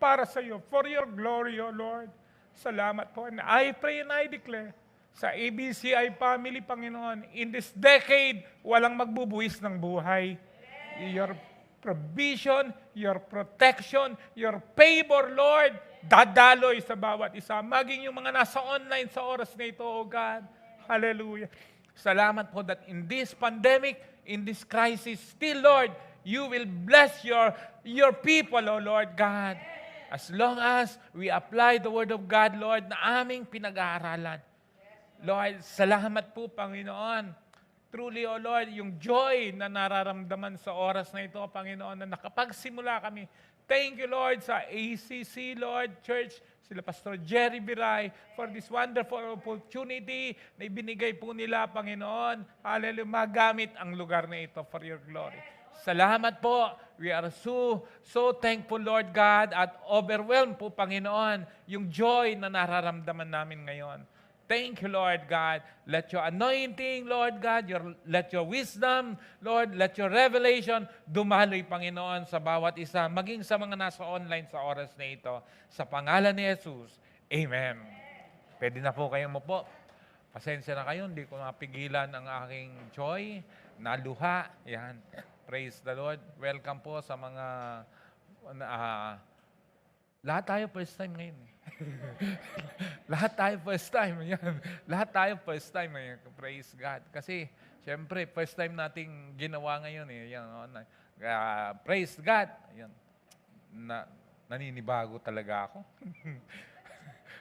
para sa iyo, for your glory, O Lord. Salamat po. And I pray and I declare, sa ABCI family, Panginoon, in this decade, walang magbubuwis ng buhay. Your provision, your protection, your favor, Lord, dadaloy sa bawat isa. Maging yung mga nasa online sa oras na ito, O God. Hallelujah. Salamat po that in this pandemic, in this crisis, still, Lord, you will bless your people, O Lord God. As long as we apply the Word of God, Lord, na aming pinag-aaralan. Lord, salamat po, Panginoon. Truly, O Lord, yung joy na nararamdaman sa oras na ito, Panginoon, na nakapagsimula kami. Thank you, Lord, sa ACC, Lord, Church, sila Pastor Jerry Biray, for this wonderful opportunity na ibinigay po nila, Panginoon. Hallelujah, magamit ang lugar na ito for your glory. Salamat po. We are so thankful, Lord God, at overwhelmed po, Panginoon, yung joy na nararamdaman namin ngayon. Thank you, Lord God. Let your anointing, Lord God, let your wisdom, Lord, let your revelation dumaloy, Panginoon, sa bawat isa, maging sa mga nasa online sa oras na ito. Sa pangalan ni Jesus, Amen. Pwede na po kayong po. Pasensya na kayo, hindi ko mapigilan ang aking joy, naluha. Yan. Praise the Lord. Welcome po sa mga... lahat tayo first time ngayon. Lahat tayo first time. Yan. Lahat tayo first time. Praise God. Kasi, syempre, first time nating ginawa ngayon. Yan, praise God. Yan. Naninibago talaga ako.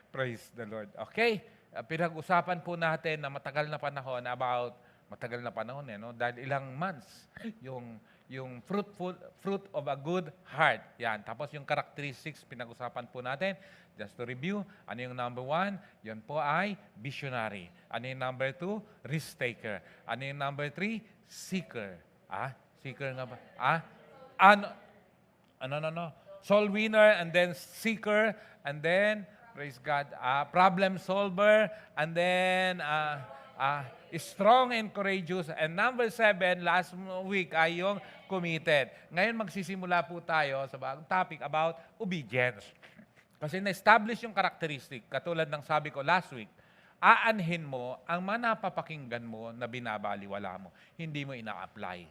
Praise the Lord. Okay. Pinag-usapan po natin na matagal na panahon no? Dahil ilang months yung fruit of a good heart. Yan. Tapos yung characteristics pinag-usapan po natin. Just to review, ano yung number 1? Yan po ay visionary. Ano yung number 2? Risk taker. Ano yung number 3? Seeker. Seeker nga ba? No. Soul winner and then seeker and then praise God, problem solver and then strong and courageous. And number 7, last week ay yung committed. Ngayon magsisimula po tayo sa bagong topic about obedience. Kasi na-establish yung characteristic, katulad ng sabi ko last week, aanhin mo ang manapapakinggan mo na binabaliwala mo. Hindi mo ina-apply.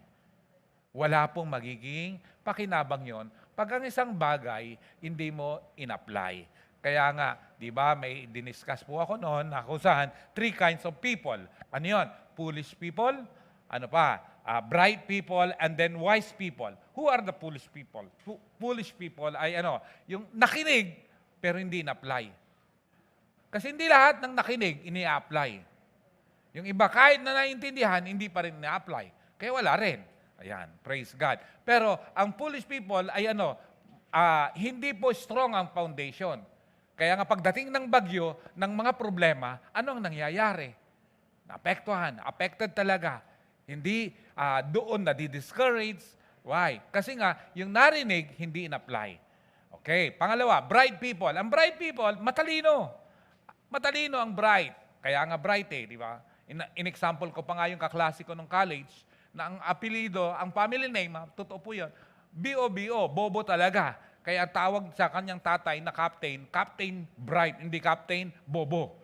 Wala pong magiging pakinabang yon pag ang isang bagay hindi mo in-apply. Kaya nga, di ba, may diniscuss po ako noon na kung saan 3 kinds of people. Ano yun? Foolish people, bright people, and then wise people. Who are the foolish people? Foolish people ay yung nakinig, pero hindi in-apply. Kasi hindi lahat ng nakinig, ini-apply. Yung iba, kahit na naiintindihan, hindi pa rin ina-apply. Kaya wala rin. Ayan, praise God. Pero ang foolish people ay hindi po strong ang foundation. Kaya nga pagdating ng bagyo, ng mga problema, ano ang nangyayari? Naapektuhan, affected talaga. Hindi doon na di-discourage. Why? Kasi nga, yung narinig, hindi in-apply. Okay, pangalawa, bright people. Ang bright people, matalino. Matalino ang bright. Kaya nga bright di ba? In-example ko pa nga yung kaklase ko nung college, na ang apelido, ang family name, totoo po yun, B.O.B.O., bobo talaga. Kaya tawag sa kanyang tatay na Captain Bright, hindi Captain Bobo.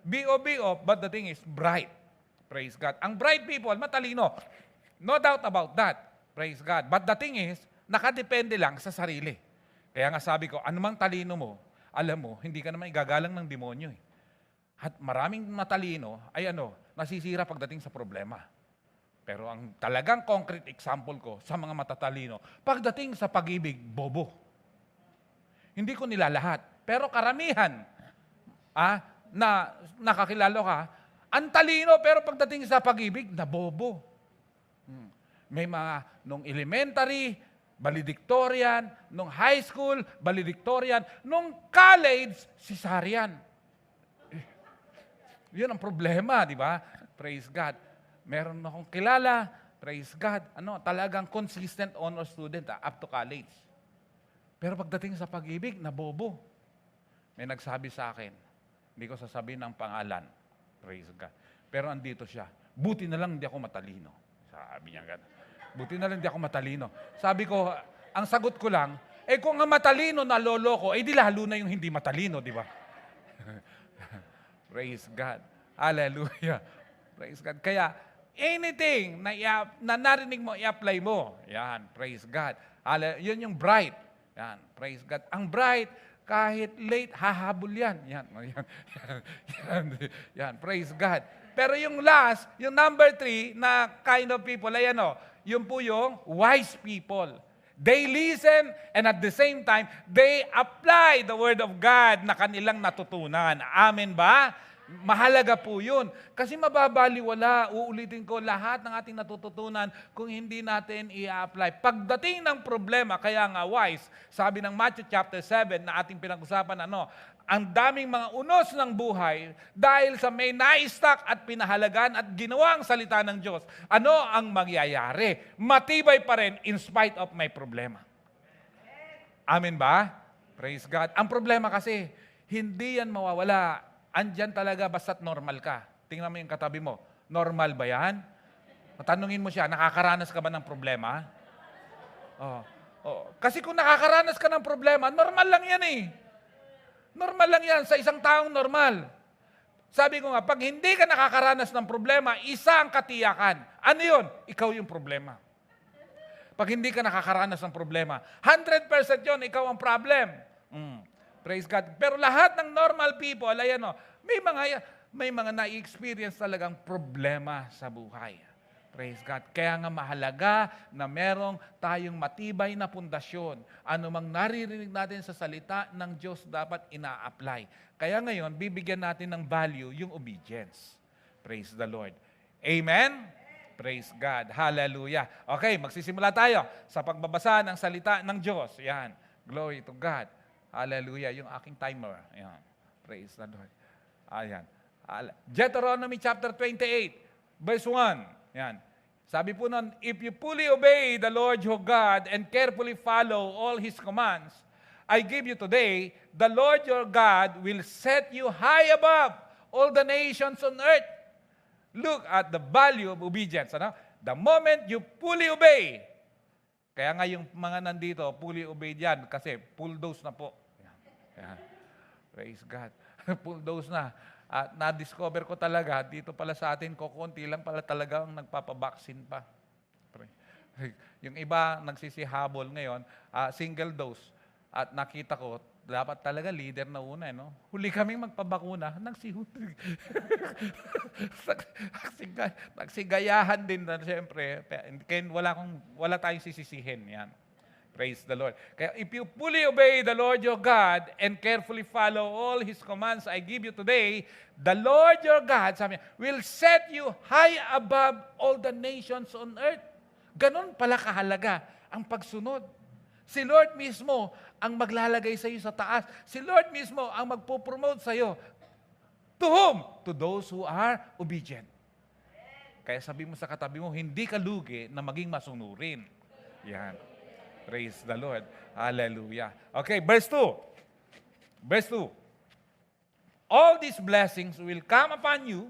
B.O.B.O., but the thing is bright. Praise God. Ang bright people, matalino. No doubt about that. Praise God. But the thing is, nakadepende lang sa sarili. Kaya nga sabi ko, anumang talino mo, alam mo, hindi ka naman igagalang ng demonyo. At maraming matalino ay nasisira pagdating sa problema. Pero ang talagang concrete example ko sa mga matatalino, pagdating sa pag-ibig, bobo. Hindi ko nila lahat. Pero karamihan, na nakakilala ka, ang talino pero pagdating sa pag-ibig, na bobo. May mga, nung elementary, valedictorian, nung high school, valedictorian, nung college, cesarean. Yun ang problema, di ba? Praise God. Meron akong kilala, praise God, talagang consistent honor student up to college. Pero pagdating sa pag-ibig, nabobo. May nagsabi sa akin, hindi ko sasabihin ang pangalan, praise God. Pero andito siya, buti na lang hindi ako matalino. Sabi niya gano'n. Buti na lang hindi ako matalino. Sabi ko, ang sagot ko lang, Eh kung ang matalino naloloko, eh di lalo na yung hindi matalino, di ba? Praise God. Hallelujah. Praise God. Kaya, anything na narinig mo, i-apply mo. Yan, praise God. Yun yung bright. Yan, praise God. Ang bright, kahit late, hahabol yan. Yan, yan, praise God. Pero yung last, yung number 3 na kind of people, ay yun po yung wise people. They listen and at the same time, they apply the Word of God na kanilang natutunan. Amen ba? Mahalaga po yun. Kasi mababaliwala, uulitin ko, lahat ng ating natututunan kung hindi natin i-apply. Pagdating ng problema, kaya nga wise, sabi ng Matthew chapter 7 na ating pinag-usapan, ang daming mga unos ng buhay dahil sa may na-stock at pinahalagan at ginawa ang salita ng Diyos. Ano ang mangyayari? Matibay pa rin in spite of may problema. Amen ba? Praise God. Ang problema kasi, hindi yan mawawala. Andyan talaga basta't normal ka. Tingnan mo yung katabi mo. Normal ba yan? Tanungin mo siya, nakakaranas ka ba ng problema? Kasi kung nakakaranas ka ng problema, normal lang yan eh. Normal lang yan sa isang taong normal. Sabi ko nga, pag hindi ka nakakaranas ng problema, isa ang katiyakan. Ano yun? Ikaw yung problema. Pag hindi ka nakakaranas ng problema, 100% yun, ikaw ang problem. Praise God. Pero lahat ng normal people, may mga na-experience talagang problema sa buhay. Praise God. Kaya nga mahalaga na merong tayong matibay na pundasyon. Ano mang naririnig natin sa salita ng Diyos dapat ina-apply. Kaya ngayon, bibigyan natin ng value yung obedience. Praise the Lord. Amen? Praise God. Hallelujah. Okay, magsisimula tayo sa pagbabasa ng salita ng Diyos. Yan. Glory to God. Hallelujah. Yung aking timer. Ayan. Praise the Lord. Ayan. Deuteronomy chapter 28, verse 1. Ayan. Sabi po nun, if you fully obey the Lord your God and carefully follow all His commands, I give you today, the Lord your God will set you high above all the nations on earth. Look at the value of obedience. The moment you fully obey, kaya nga yung mga nandito, fully obeyed yan kasi full dose na po. Yan. Praise God. Full dose na. At na-discover ko talaga, dito pala sa atin, kukunti lang pala talaga ang nagpapabaksin pa. Yung iba, nagsisihabol ngayon, single dose. At nakita ko, dapat talaga leader na una. No? Huli kaming magpabakuna, nagsigayahan din na siyempre. Kaya wala tayong sisisihin. Yan. Praise the Lord. Kaya if you fully obey the Lord your God and carefully follow all His commands I give you today, the Lord your God, sabi niya, will set you high above all the nations on earth. Ganon pala kahalaga ang pagsunod. Si Lord mismo ang maglalagay sa iyo sa taas. Si Lord mismo ang magpo-promote sa iyo. To whom? To those who are obedient. Kaya sabi mo sa katabi mo, hindi ka lugi na maging masunurin. Yan. Praise the Lord. Hallelujah. Okay, verse 2. Verse 2. All these blessings will come upon you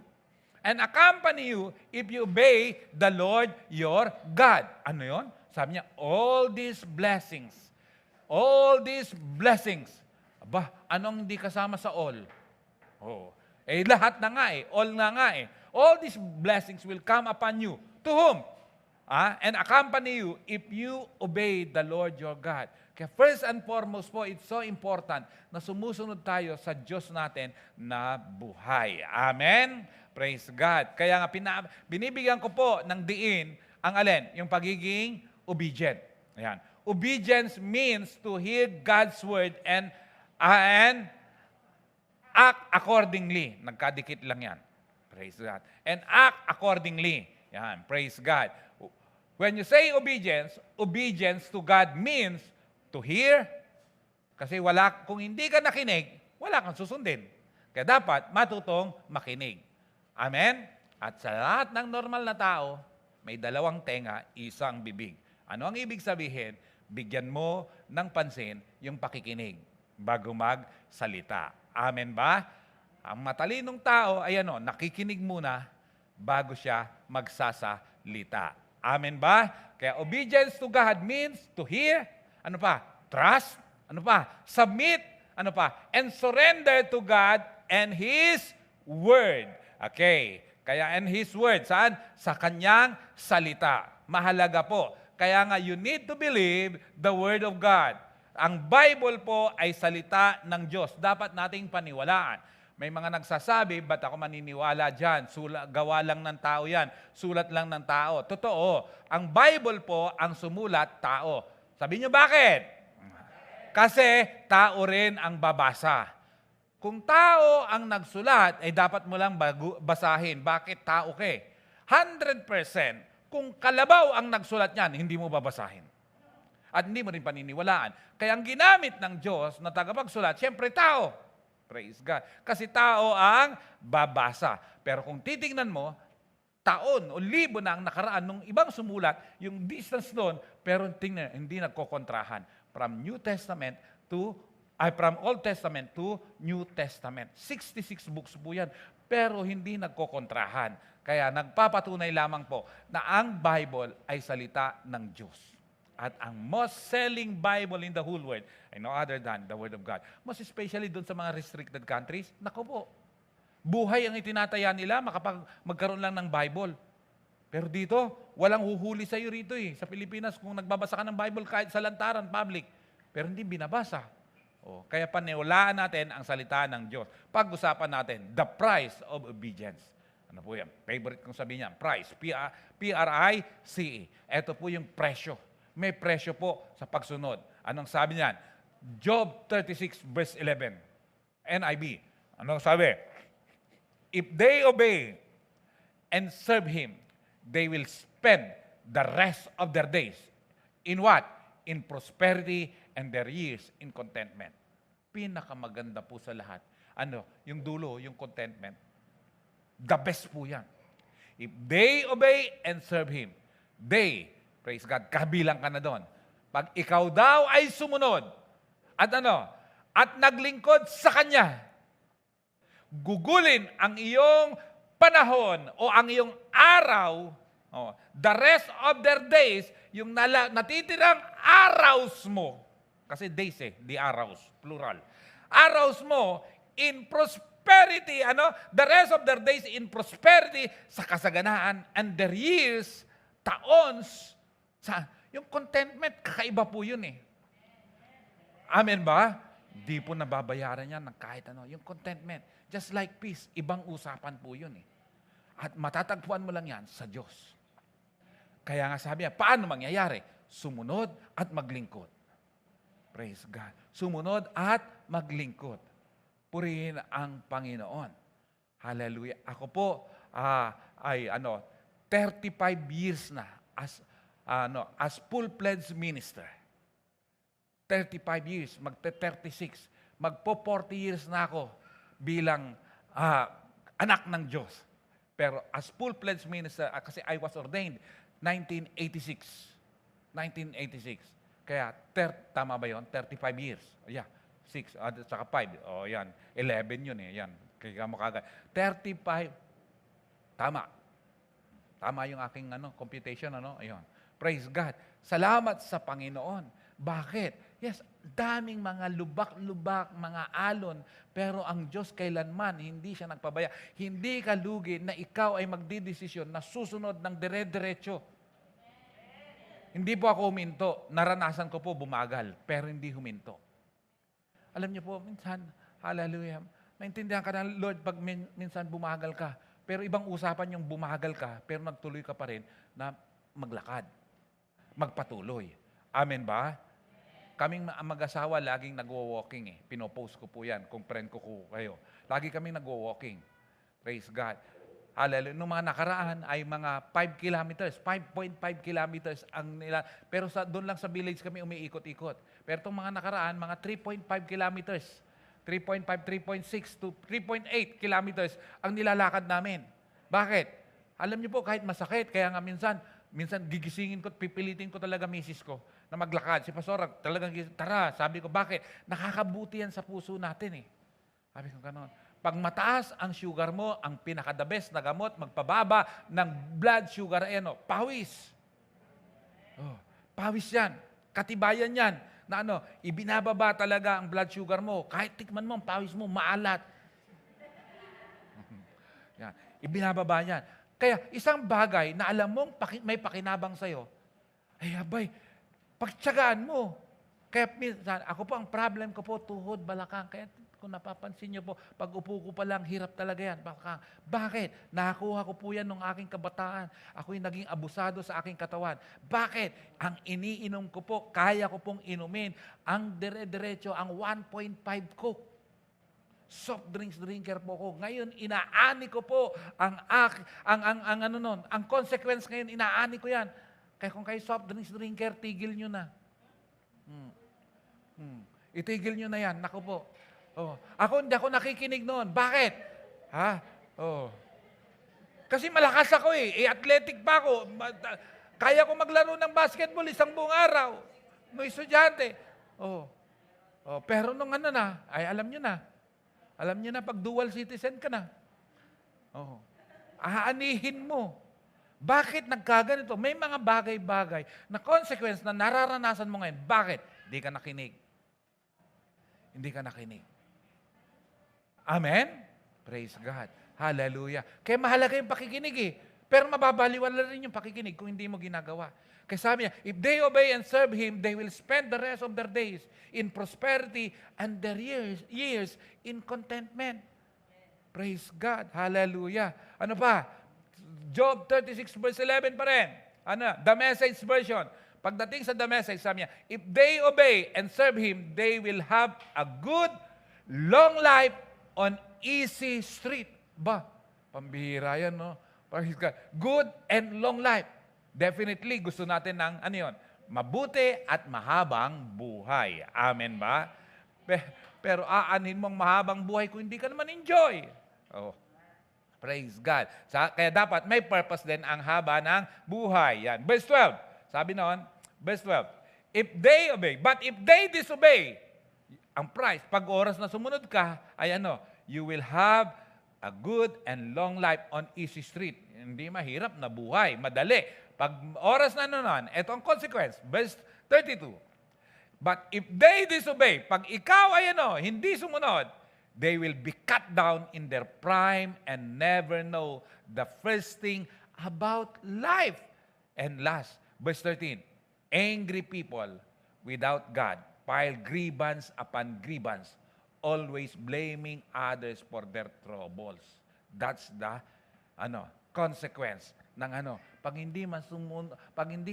and accompany you if you obey the Lord your God. Ano yon? Sabi niya, all these blessings. All these blessings. Aba, anong hindi kasama sa all? Lahat na nga eh. All nga eh. All these blessings will come upon you. To whom? And accompany you if you obey the Lord your God. Kaya first and foremost po, it's so important na sumusunod tayo sa Diyos natin na buhay. Amen? Praise God. Kaya nga binibigyan ko po ng diin ang alin? Yung pagiging obedient. Ayan. Obedience means to hear God's word and act accordingly. Nagkadikit lang yan. Praise God. And act accordingly. Yan. Praise God. When you say obedience, obedience to God means to hear. Kasi kung hindi ka nakinig, wala kang susundin. Kaya dapat matutong makinig. Amen? At sa lahat ng normal na tao, may dalawang tenga, isang bibig. Ano ang ibig sabihin? Bigyan mo ng pansin yung pakikinig bago magsalita. Amen ba? Ang matalinong tao ay nakikinig muna bago siya magsasalita. Amen ba? Kaya obedience to God means to hear, Trust. Ano pa? Submit. Ano pa? And surrender to God and His Word. Okay. Kaya and His Word. Saan? Sa Kanyang salita. Mahalaga po. Kaya nga, you need to believe the Word of God. Ang Bible po ay salita ng Diyos. Dapat nating paniwalaan. May mga nagsasabi, ba't ako maniniwala dyan? Gawa lang ng tao yan. Sulat lang ng tao. Totoo, ang Bible po, ang sumulat, tao. Sabi niyo bakit? Kasi tao rin ang babasa. Kung tao ang nagsulat, ay dapat mo lang basahin. Bakit tao ka? 100%, kung kalabaw ang nagsulat niyan, hindi mo babasahin. At hindi mo rin paniniwalaan. Kaya ang ginamit ng Diyos na tagapagsulat, siyempre tao. Praise God. Kasi tao ang babasa. Pero kung titingnan mo, taon o libo na ang nakaraan nung ibang sumulat, yung distance doon, pero tingnan, hindi nagkokontrahan. From Old Testament to New Testament. 66 books po yan. Pero hindi nagkokontrahan. Kaya nagpapatunay lamang po na ang Bible ay salita ng Diyos. At ang most selling Bible in the whole world ay no other than the Word of God. Most especially doon sa mga restricted countries, naku po, buhay ang itinataya nila magkaroon lang ng Bible. Pero dito, walang huhuli sa iyo rito eh. Sa Pilipinas, kung nagbabasa ka ng Bible kahit sa lantaran, public, pero hindi binabasa. Kaya paniwalaan natin ang salita ng Diyos. Pag-usapan natin, the price of obedience. Ano po yan? Favorite kong sabihin niya, price. P-R-I-C-E. Ito po yung presyo. May presyo po sa pagsunod. Anong sabi niyan? Job 36 verse 11. NIV. Anong sabi? If they obey and serve Him, they will spend the rest of their days in what? In prosperity and their years in contentment. Pinakamaganda po sa lahat. Ano? Yung dulo, yung contentment. The best po yan. If they obey and serve Him, they, praise God, kabilang ka na doon. Pag ikaw daw ay sumunod, at at naglingkod sa Kanya, gugulin ang iyong panahon o ang iyong araw, the rest of their days, yung natitirang araws mo, kasi days di araws, plural. Araws mo in prosperity, the rest of their days in prosperity, sa kasaganaan, and their years, taons, yung contentment, kakaiba po yun eh. Amen ba? Di po nababayaran yan ng kahit ano. Yung contentment, just like peace, ibang usapan po yun eh. At matatagpuan mo lang yan sa Diyos. Kaya nga sabi niya, paano mangyayari? Sumunod at maglingkod. Praise God. Sumunod at maglingkod. Purihin ang Panginoon. Hallelujah. Ako po, 35 years na as full-fledged minister. 35 years, magte-36. Magpo-40 years na ako bilang anak ng Diyos. Pero as full-fledged minister, kasi I was ordained 1986. 1986. Kaya, tama ba yun? 35 years. Yeah. 6, saka 5. Yan. 11 yun eh. Yan. Kaya mo kagad. 35. Tama. Tama yung aking computation. Ayun. Praise God. Salamat sa Panginoon. Bakit? Yes, daming mga lubak-lubak, mga alon, pero ang Diyos kailanman, hindi siya nagpabaya. Hindi ka lugi na ikaw ay magdidesisyon na susunod ng dire-diretso. Hindi po ako huminto. Naranasan ko po bumagal, pero hindi huminto. Alam niyo po, minsan, hallelujah, naintindihan ka na, Lord, pag minsan bumagal ka, pero ibang usapan yung bumagal ka, pero nagtuloy ka pa rin na maglakad, magpatuloy. Amen ba? Kaming mag-asawa, laging nagwo-walking eh. Pinopost ko po yan, kung friend ko kayo. Lagi kaming nagwo-walking. Praise God. Hallelujah. Noong mga nakaraan ay mga 5 kilometers, 5.5 kilometers ang nila. Pero doon lang sa village kami umiikot-ikot. Pero itong mga nakaraan, mga 3.5 kilometers. 3.5, 3.6 to 3.8 kilometers ang nilalakad namin. Bakit? Alam niyo po, kahit masakit, kaya nga minsan gigisingin ko at pipilitin ko talaga misis ko na maglakad. Si Pastor, talagang, tara, sabi ko, bakit? Nakakabuti yan sa puso natin eh. Sabi ko gano'n. Pag mataas ang sugar mo, ang pinaka-the best na gamot, magpababa ng blood sugar, pawis. Pawis yan. Katibayan yan. na ano, ibinababa talaga ang blood sugar mo. Kahit tikman mo, ang pawis mo, maalat. Yan. Ibinababa yan. Kaya isang bagay na alam mong may pakinabang sa'yo, ay abay, pagtsagaan mo. Kaya minsan, ako po, ang problem ko po, tuhod, balakang. Kaya kung napapansin nyo po, pag upo ko pa lang, hirap talaga yan. Bakit? Nakakuha ko po yan nung aking kabataan. Ako'y naging abusado sa aking katawan. Bakit? Ang iniinom ko po, kaya ko pong inumin ang dire-diretso, ang 1.5 Coke. Soft drinks drinker po ko. Ngayon, inaani ko po ang consequence ngayon, inaani ko yan. Kaya kung kayo soft drinks drinker, tigil nyo na. Itigil nyo na yan. Naku po. Oh. Ako, hindi ako nakikinig noon. Bakit? Ha? Oh. Kasi malakas ako eh. Athletic pa ako. Kaya ko maglaro ng basketball isang buong araw. Nung estudyante. Oh. Oh. Pero nung ano na, ay alam nyo na. Alam nyo na, pag dual citizen ka na. Oh. Aanihin mo. Bakit nagkaganito? May mga bagay-bagay na consequence na nararanasan mo ngayon. Bakit? Hindi ka nakinig. Hindi ka nakinig. Amen? Praise God. Hallelujah. Kaya mahalaga yung pakikinig eh. Pero mababaliwala rin yung pakikinig kung hindi mo ginagawa. Kaya sabi niya, if they obey and serve Him, they will spend the rest of their days in prosperity and their years in contentment. Praise God. Hallelujah. Ano pa? Job 36 verse 11 pa rin. Ano? The Message version. Pagdating sa The Message, sabi niya, if they obey and serve Him, they will have a good, long life on easy street. Ba, pambihira yan, no? Good and long life. Definitely, gusto natin ng, ano yun? Mabuti at mahabang buhay. Amen ba? Pero aanhin mong mahabang buhay kung hindi ka naman enjoy. Oh. Praise God. Kaya dapat may purpose din ang haba ng buhay. Yan. Verse 12. Sabi noon, verse 12. If they obey, but if they disobey, ang price, pag oras na sumunod ka, ay ano, you will have a good and long life on easy street. Hindi mahirap na buhay, madali. Pag oras na nun, ito ang consequence. Verse 32. But if they disobey, pag ikaw ay ano, hindi sumunod, they will be cut down in their prime and never know the first thing about life. And last, verse 13. Angry people without God pile grievance upon grievance, always blaming others for their troubles. That's the consequence ng pag hindi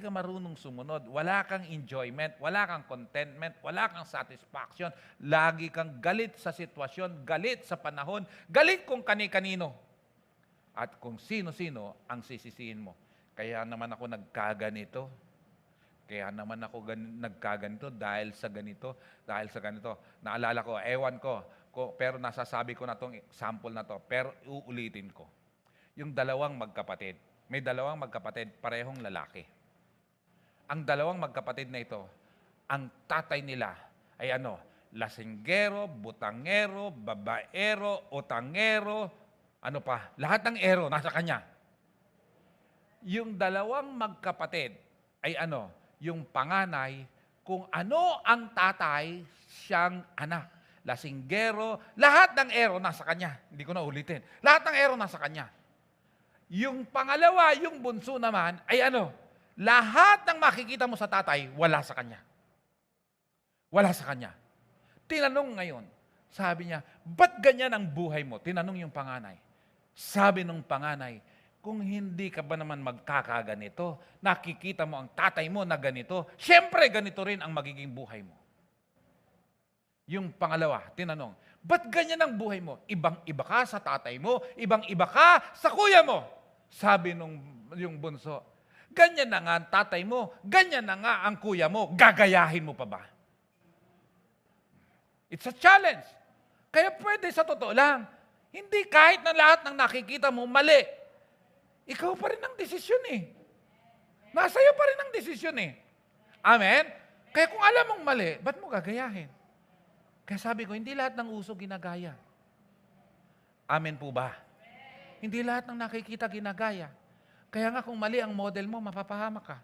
ka marunong sumunod, wala kang enjoyment, wala kang contentment, wala kang satisfaction, lagi kang galit sa sitwasyon, galit sa panahon, galit kung kani-kanino, at kung sino-sino ang sisisihin mo. Kaya naman ako nagkaganito. Kaya naman ako nagkaganito dahil sa ganito. Naalala ko, ewan ko, pero nasasabi ko na itong sample na to, pero uulitin ko. Yung dalawang magkapatid. May dalawang magkapatid, parehong lalaki. Ang dalawang magkapatid na ito, ang tatay nila ay lasinggero, butangero, babaero, utangero, lahat ng ero nasa kanya. Yung dalawang magkapatid ay yung panganay, kung ano ang tatay, siyang anak. Lasinggero, lahat ng ero nasa kanya. Hindi ko na ulitin. Lahat ng ero nasa kanya. Yung pangalawa, yung bunso naman, ay lahat ng makikita mo sa tatay, wala sa kanya. Wala sa kanya. Tinanong ngayon, sabi niya, ba't ganyan ang buhay mo? Tinanong yung panganay. Sabi nung panganay, kung hindi ka ba naman magkakaganito, nakikita mo ang tatay mo na ganito, syempre ganito rin ang magiging buhay mo. Yung pangalawa, tinanong, ba't ganyan ang buhay mo? Ibang-iba ka sa tatay mo, ibang-iba ka sa kuya mo. Sabi yung bunso, ganyan na nga ang tatay mo, ganyan na nga ang kuya mo, gagayahin mo pa ba? It's a challenge. Kaya pwede sa totoo lang, hindi kahit na lahat ng nakikita mo mali, ikaw pa rin ang desisyon eh. Nasa iyo pa rin ang desisyon eh. Amen? Kaya kung alam mong mali, ba't mo gagayahin? Kaya sabi ko, hindi lahat ng uso ginagaya. Amen po ba? Hindi lahat ng nakikita ginagaya. Kaya nga kung mali ang model mo, mapapahamak ka.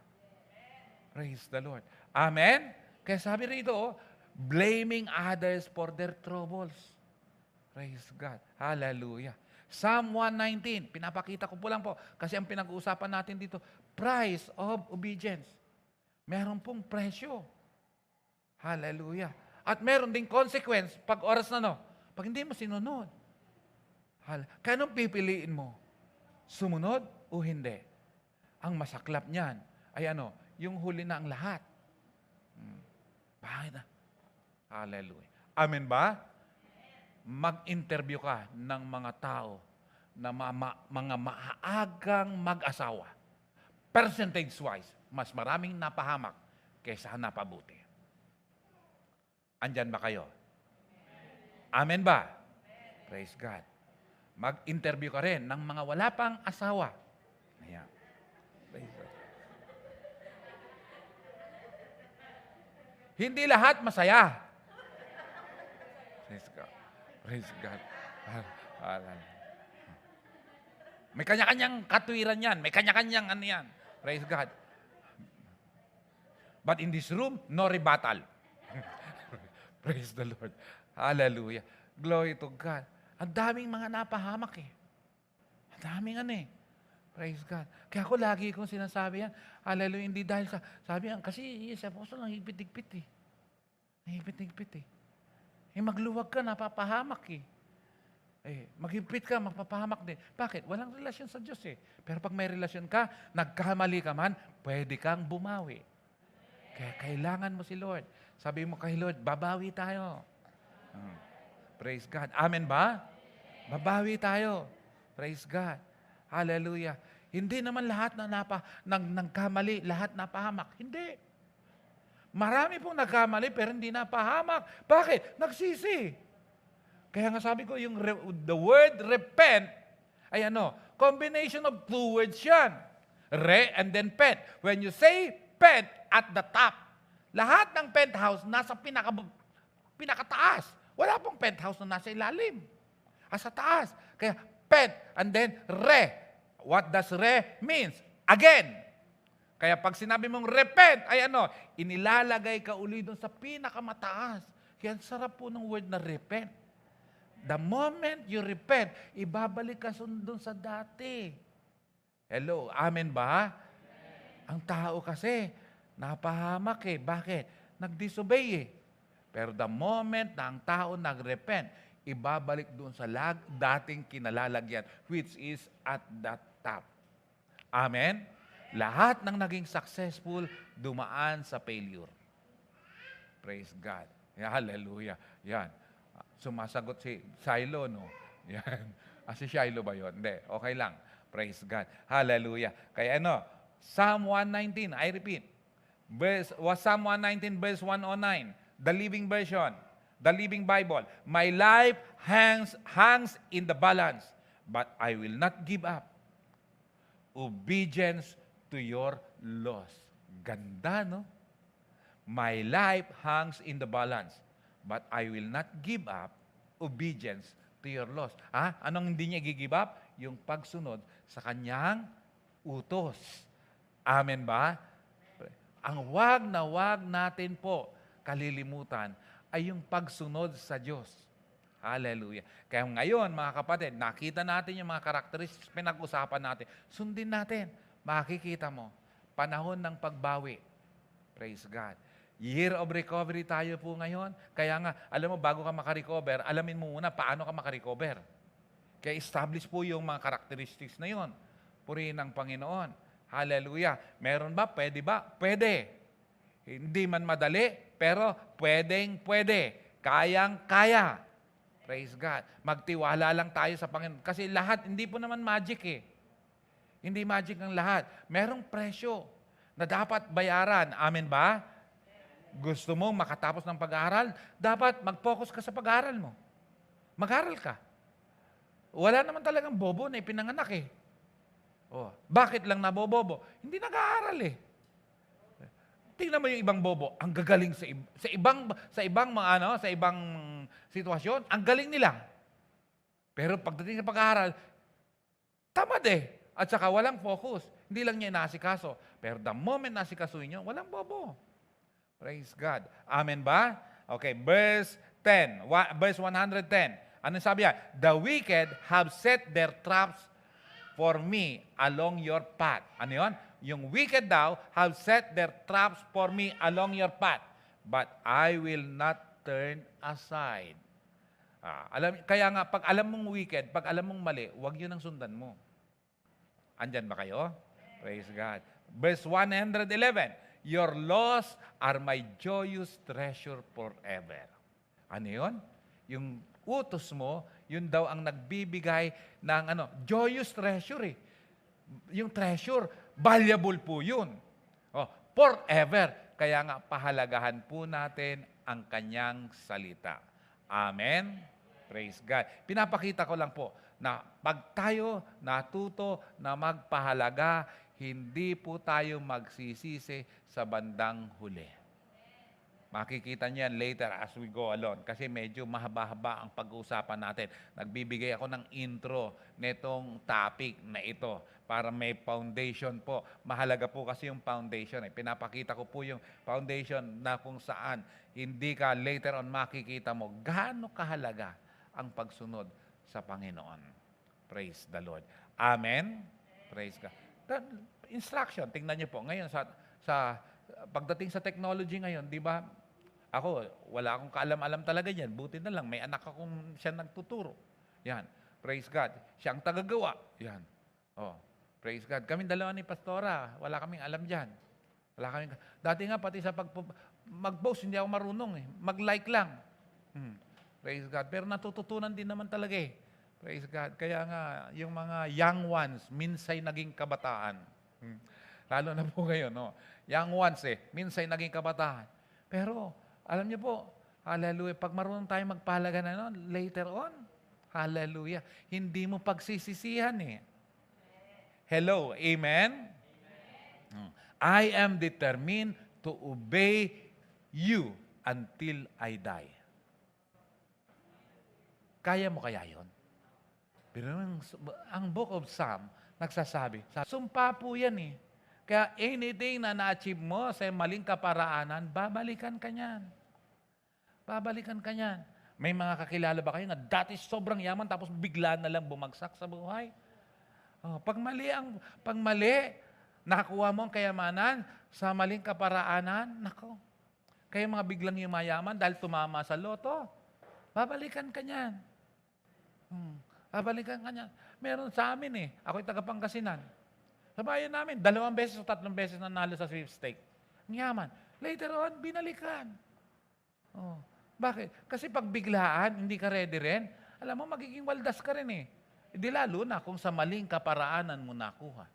Praise the Lord. Amen? Kaya sabi rito, blaming others for their troubles. Praise God. Hallelujah. Psalm 119, pinapakita ko po lang po kasi ang pinag-uusapan natin dito, price of obedience. Meron pong presyo. Hallelujah. At meron ding consequence pag oras na pag hindi mo sinunod. Kaya anong pipiliin mo? Sumunod o hindi? Ang masaklap niyan ay yung huli na ang lahat. Bakit na? Hallelujah. Amen ba? Mag-interview ka ng mga tao na mga maagang mag-asawa. Percentage-wise, mas maraming napahamak kaysa napabuti. Andyan ba kayo? Amen ba? Praise God. Mag-interview ka rin ng mga wala pang asawa. Ayan. Praise God. Hindi lahat masaya. Praise God. Praise God. May kanya-kanyang katwiran yan. May kanya-kanyang yan. Praise God. But in this room, no rebuttal. Praise the Lord. Hallelujah. Glory to God. Ang daming mga napahamak Ang daming Praise God. Kaya ako lagi kong sinasabi yan. Hallelujah. Hindi dahil sabi yan, kasi sa apostol ang higpit-higpit Higpit-higpit magluwag ka, napapahamak maghigpit ka, mapapahamak din. Bakit? Walang relasyon sa Diyos Pero pag may relasyon ka, nagkamali ka man, pwede kang bumawi. Kaya kailangan mo si Lord. Sabi mo kay Lord, babawi tayo. Praise God. Amen ba? Babawi tayo. Praise God. Hallelujah. Hindi naman lahat na nagkamali, lahat napahamak. Hindi. Marami pong nagkamali pero hindi napahamak. Bakit? Nagsisi. Kaya nga sabi ko, the word repent ay combination of two words yan. Re and then pent. When you say pent at the top, lahat ng penthouse nasa pinakataas. Wala pong penthouse na nasa ilalim. Sa taas. Kaya pent and then re. What does re means? Again. Kaya pag sinabi mong repent, ay inilalagay ka uli doon sa pinakamataas. Kaya sarap po ng word na repent. The moment you repent, ibabalik ka doon sa dati. Hello, amen ba? Ang tao kasi, napahamak Bakit? Nag-disobey Pero the moment na ang tao nag-repent, ibabalik doon sa dating kinalalagyan, which is at that top. Amen? Lahat ng naging successful, dumaan sa failure. Praise God. Hallelujah. Yan. Sumasagot si Shiloh, Yan. Si Shiloh ba yun? Hindi. Okay lang. Praise God. Hallelujah. Kaya Psalm 119, I repeat. Psalm 119 verse 109. The Living Version. The Living Bible. My life hangs in the balance, but I will not give up. Obedience to your laws. Ganda, My life hangs in the balance, but I will not give up obedience to your laws. Anong hindi niya i-give up? Yung pagsunod sa kanyang utos. Amen ba? Ang wag natin po kalilimutan ay yung pagsunod sa Diyos. Hallelujah. Kaya ngayon, mga kapatid, nakita natin yung mga characteristics pinag-usapan natin. Sundin natin. Makikita mo, panahon ng pagbawi. Praise God. Year of recovery tayo po ngayon. Kaya nga, alam mo, bago ka makarecover, alamin mo muna paano ka makarecover. Kaya establish po yung mga characteristics na yun. Purihin ng Panginoon. Hallelujah. Meron ba? Pwede ba? Pwede. Hindi man madali, pero pwede. Kayang-kaya. Praise God. Magtiwala lang tayo sa Panginoon. Kasi lahat, hindi po naman magic Hindi magic ang lahat. Merong presyo na dapat bayaran. Amen ba? Gusto mo makatapos ng pag-aaral, dapat mag-focus ka sa pag-aaral mo. Mag-aaral ka. Wala naman talagang bobo na ipinanganak bakit lang nabobobo? Hindi nag-aaral Tingnan mo yung ibang bobo, ang gagaling sa ibang sitwasyon, ang galing nila. Pero pagdating sa pag-aaral, tamad At saka walang focus. Hindi lang niya inaasikaso. Pero the moment nasikasuhin niyo, walang bobo. Praise God. Amen ba? Okay, verse 10, verse 110. Ano sabi niya? The wicked have set their traps for me along your path. Ano yun? Yung wicked daw have set their traps for me along your path, but I will not turn aside. Kaya nga, pag alam mong wicked, pag alam mong mali, huwag yun ang sundan mo. Andyan ba kayo? Praise God. Verse 111, your laws are my joyous treasure forever. Ano yun? Yung utos mo, yun daw ang nagbibigay ng joyous treasure eh. Yung treasure, valuable po yun. Forever. Kaya nga, pahalagahan po natin ang kanyang salita. Amen? Praise God. Pinapakita ko lang po na pag tayo natuto na magpahalaga, hindi po tayo magsisisi sa bandang huli. Makikita niyan later as we go along kasi medyo mahaba-haba ang pag-uusapan natin. Nagbibigay ako ng intro netong topic na ito para may foundation po. Mahalaga po kasi yung foundation. Pinapakita ko po yung foundation na kung saan hindi ka later on makikita mo gaano kahalaga ang pagsunod sa Panginoon. Praise the Lord. Amen? Praise God. Instruction, tingnan niyo po. Ngayon, sa pagdating sa technology ngayon, di ba, ako, wala akong kaalam-alam talaga yan. Buti na lang, may anak akong siya nagtuturo. Yan. Praise God. Siya ang tagagawa. Yan. Praise God. Kaming dalawa ni Pastora, wala kaming alam dyan. Dati nga, pati sa mag-post, hindi ako marunong eh. Mag-like lang. Praise God. Pero natututunan din naman talaga eh. Praise God. Kaya nga, yung mga young ones, minsay naging kabataan. Lalo na po ngayon, no? Young ones minsay naging kabataan. Pero, alam niyo po, hallelujah, pag marunong tayo magpahalaga na noon, later on, hallelujah, hindi mo pagsisisihan eh. Hello, amen? I am determined to obey you until I die. Kaya mo kaya yun? Pero ang Book of Psalm, nagsasabi, sumpa po yan eh. Kaya anything na na-achieve mo sa maling kaparaanan, babalikan ka niyan. Babalikan ka niyan. May mga kakilala ba kayo na dati sobrang yaman tapos bigla na lang bumagsak sa buhay? Pag mali, nakakuha mo ang kayamanan sa maling kaparaanan, nako. Kaya mga biglang yumayaman dahil tumama sa loto, babalikan ka niyan. Babalikan ka niyan. Meron sa amin ako'y taga-Pangasinan. Sa bayan namin, 2 beses o 3 beses nanalo sa sweepstake. Ang yaman. Later on, binalikan. Bakit? Kasi pag biglaan, hindi ka ready rin, alam mo, magiging waldas ka rin eh. Hindi lalo na kung sa maling kaparaanan mo nakuha.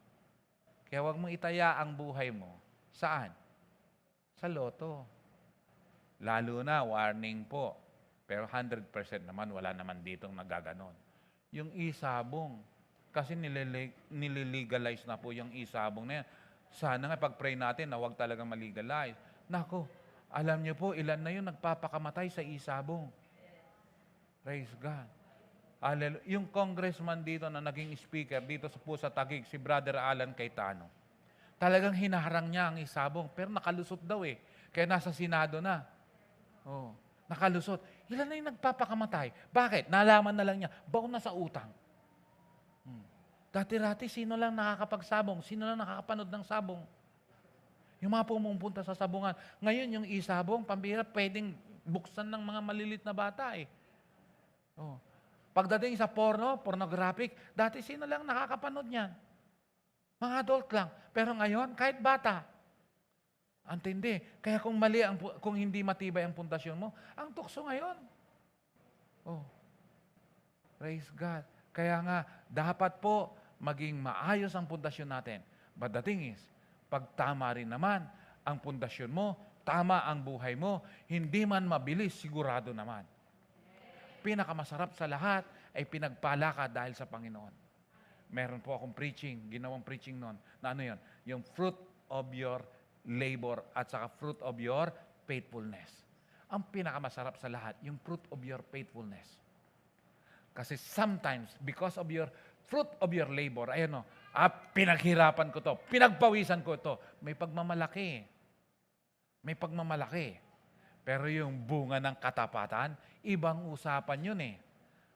Kaya huwag mong itaya ang buhay mo. Saan? Sa loto. Lalo na, warning po. Pero 100% naman, wala naman ditong nagaganon. Yung isabong. Kasi nililegalize na po yung isabong na yan. Sana nga pag-pray natin na huwag talagang malegalize. Nako, alam niyo po, ilan na yun nagpapakamatay sa isabong. Praise God. Hallelujah. Yung congressman dito na naging speaker dito sa Taguig, si Brother Alan Cayetano, talagang hinaharang niya ang isabong, pero nakalusot daw eh. Kaya nasa Senado na. Nakalusot. Ilan na yung nagpapakamatay? Bakit? Nalaman na lang niya, baon na sa utang. Dati-rati, sino lang nakakapagsabong? Sino lang nakakapanood ng sabong? Yung mga pumupunta sa sabungan. Ngayon, yung isabong, pambira, pwedeng buksan ng mga malilit na bata eh. Pagdating sa pornographic, dati sino lang nakakapanood niyan? Mga adult lang. Pero ngayon, kahit bata. Antindi. Kaya kung hindi matibay ang pundasyon mo, ang tukso ngayon. Praise God. Kaya nga, dapat po maging maayos ang pundasyon natin. But the thing is, pag tama rin naman ang pundasyon mo, tama ang buhay mo, hindi man mabilis, sigurado naman. Pinakamasarap sa lahat ay pinagpala ka dahil sa Panginoon. Meron po akong ginawang preaching noon, na yun? Yung fruit of your labor at saka fruit of your faithfulness. Ang pinakamasarap sa lahat, yung fruit of your faithfulness. Kasi sometimes, because of your fruit of your labor, pinaghirapan ko to, pinagpawisan ko to, may pagmamalaki. may pagmamalaki. Pero yung bunga ng katapatan, ibang usapan yun eh.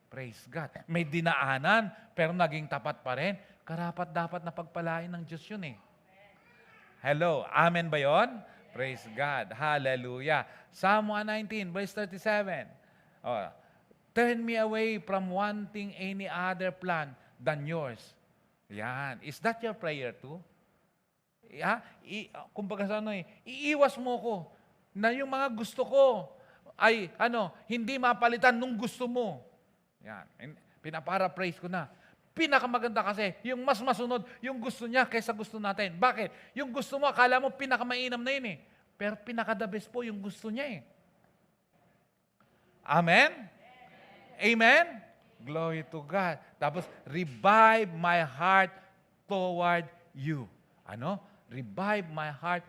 Praise God. May dinaanan, pero naging tapat pa rin. Karapat-dapat na pagpalain ng Diyos yun eh. Hello, amen ba yun? Praise God. Hallelujah. Psalm 119, verse 37. Oh, turn me away from wanting any other plan than yours. Yan. Is that your prayer too? Yeah? Kumbaga sa iiwas mo ko na yung mga gusto ko ay hindi mapalitan nung gusto mo. Yan. Pinaparaphrase ko na. Pinakamaganda kasi, yung mas masunod, yung gusto niya kaysa gusto natin. Bakit? Yung gusto mo, akala mo pinakamainam na yun eh. Pero pinaka-the best po yung gusto niya eh. Amen? Amen? Glory to God. Tapos, revive my heart toward you. Ano? Revive my heart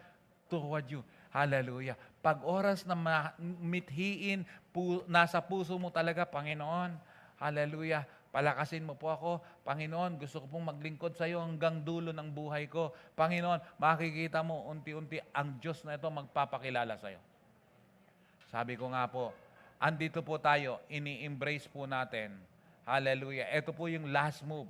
toward you. Hallelujah. Pag oras na mithiin, nasa puso mo talaga, Panginoon, hallelujah, palakasin mo po ako. Panginoon, gusto ko pong maglingkod sa iyo hanggang dulo ng buhay ko. Panginoon, makikita mo unti-unti ang Diyos na ito magpapakilala sa iyo. Sabi ko nga po, andito po tayo, ini-embrace po natin. Hallelujah. Ito po yung last move.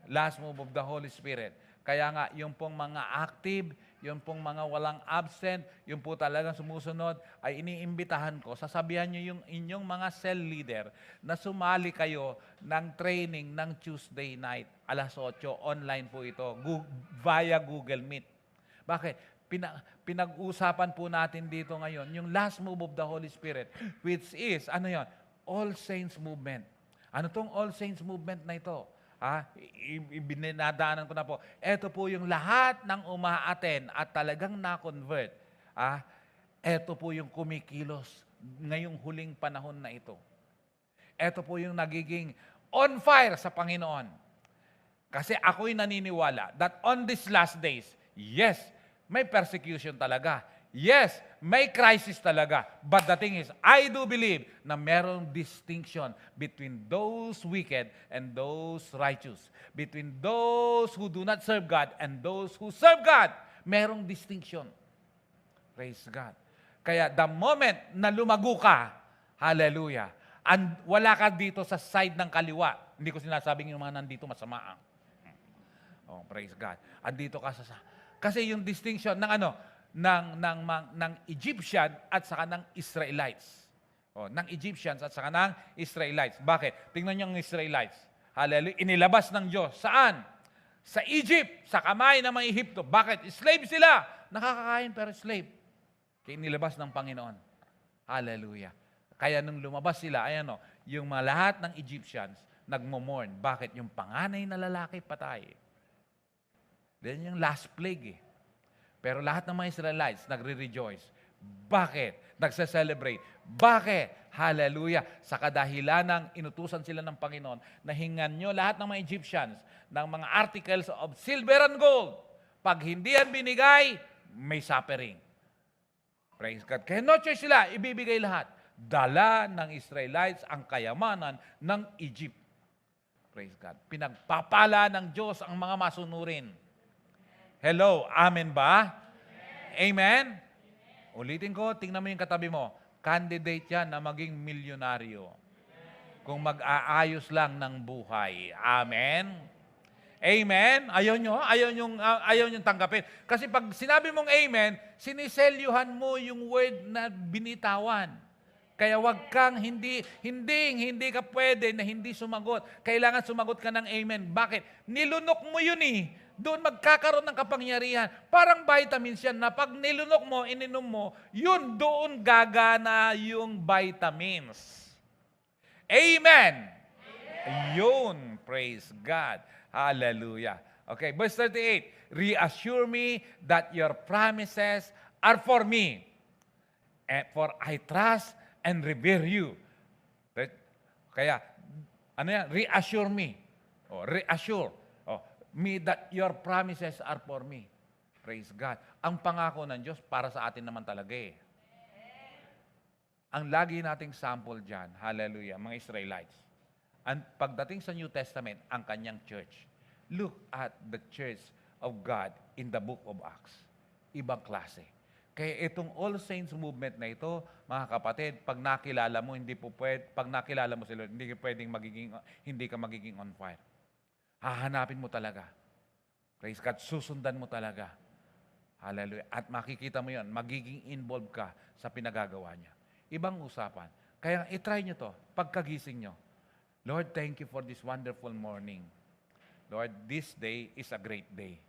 Last move of the Holy Spirit. Kaya nga, yung pong mga active, yung pong mga walang absent, yung po talagang sumusunod, ay iniimbitahan ko. Sasabihan nyo yung inyong mga cell leader na sumali kayo ng training ng Tuesday night, alas 8, online po ito, via Google Meet. Bakit? Pinag-usapan po natin dito ngayon, yung last move of the Holy Spirit, which is, All Saints Movement. Ano tong All Saints Movement na ito? Ibinadaanan ko na po. Ito po yung lahat ng umaaten at talagang na-convert. Ito po yung kumikilos ngayong huling panahon na ito. Ito po yung nagiging on fire sa Panginoon. Kasi ako'y naniniwala that on these last days, yes, may persecution talaga. Yes, may crisis talaga. But the thing is, I do believe na merong distinction between those wicked and those righteous. Between those who do not serve God and those who serve God. Merong distinction. Praise God. Kaya the moment na lumago ka, hallelujah, and wala ka dito sa side ng kaliwa, hindi ko sinasabing yung mga nandito masama. Oh, praise God. Andito ka sa... Kasi yung distinction ng ng Egyptian at saka ng Israelites. Ng Egyptians at saka ng Israelites. Bakit? Tingnan niyo ang Israelites. Hallelujah. Inilabas ng Diyos. Saan? Sa Egypt, sa kamay ng mga Ehipto. Bakit? Slave sila. Nakakakain pero slave. Kaya inilabas ng Panginoon. Hallelujah. Kaya nung lumabas sila, yung mga lahat ng Egyptians nagmo-mourn. Bakit? Yung panganay na lalaki patay. Yan yung last plague eh. Pero lahat ng mga Israelites nagre-rejoice. Bakit? Nagse-celebrate. Bakit? Hallelujah. Sa kadahilan ng inutusan sila ng Panginoon na hingan nyo lahat ng mga Egyptians ng mga articles of silver and gold. Pag hindi yan binigay, may suffering. Praise God. Kaya no choice sila, ibibigay lahat. Dala ng Israelites ang kayamanan ng Egypt. Praise God. Pinagpapala ng Diyos ang mga masunurin. Hello, amen ba? Amen? Ulitin ko, tingnan mo yung katabi mo. Candidate yan na maging milyonaryo. Kung mag-aayos lang ng buhay. Amen? Amen? Ayaw nyo tanggapin. Kasi pag sinabi mong amen, siniselyuhan mo yung word na binitawan. Kaya wag kang hindi ka pwede na hindi sumagot. Kailangan sumagot ka ng amen. Bakit? Nilunok mo yun eh. Doon magkakaroon ng kapangyarihan. Parang vitamins yan na pag nilunok mo, ininom mo, yun doon gagana yung vitamins. Amen! Yun, praise God. Hallelujah. Okay, verse 38. Reassure me that your promises are for me. And for I trust and revere you. Kaya, reassure me. Reassure me that your promises are for me. Praise God. Ang pangako ng Diyos para sa atin naman talaga eh. Ang lagi nating sample dyan, hallelujah, mga Israelites. And pagdating sa New Testament, ang kanyang church. Look at the church of God in the book of Acts. Ibang klase. Kaya itong All Saints movement na ito, mga kapatid, pag nakilala mo, pag nakilala mo sila, hindi ka magiging on fire. Hahanapin mo talaga. Praise God, susundan mo talaga. Hallelujah. At makikita mo yon, magiging involved ka sa pinagagawa niya. Ibang usapan. Kaya itry nyo to, pagkagising nyo. Lord, thank you for this wonderful morning. Lord, this day is a great day.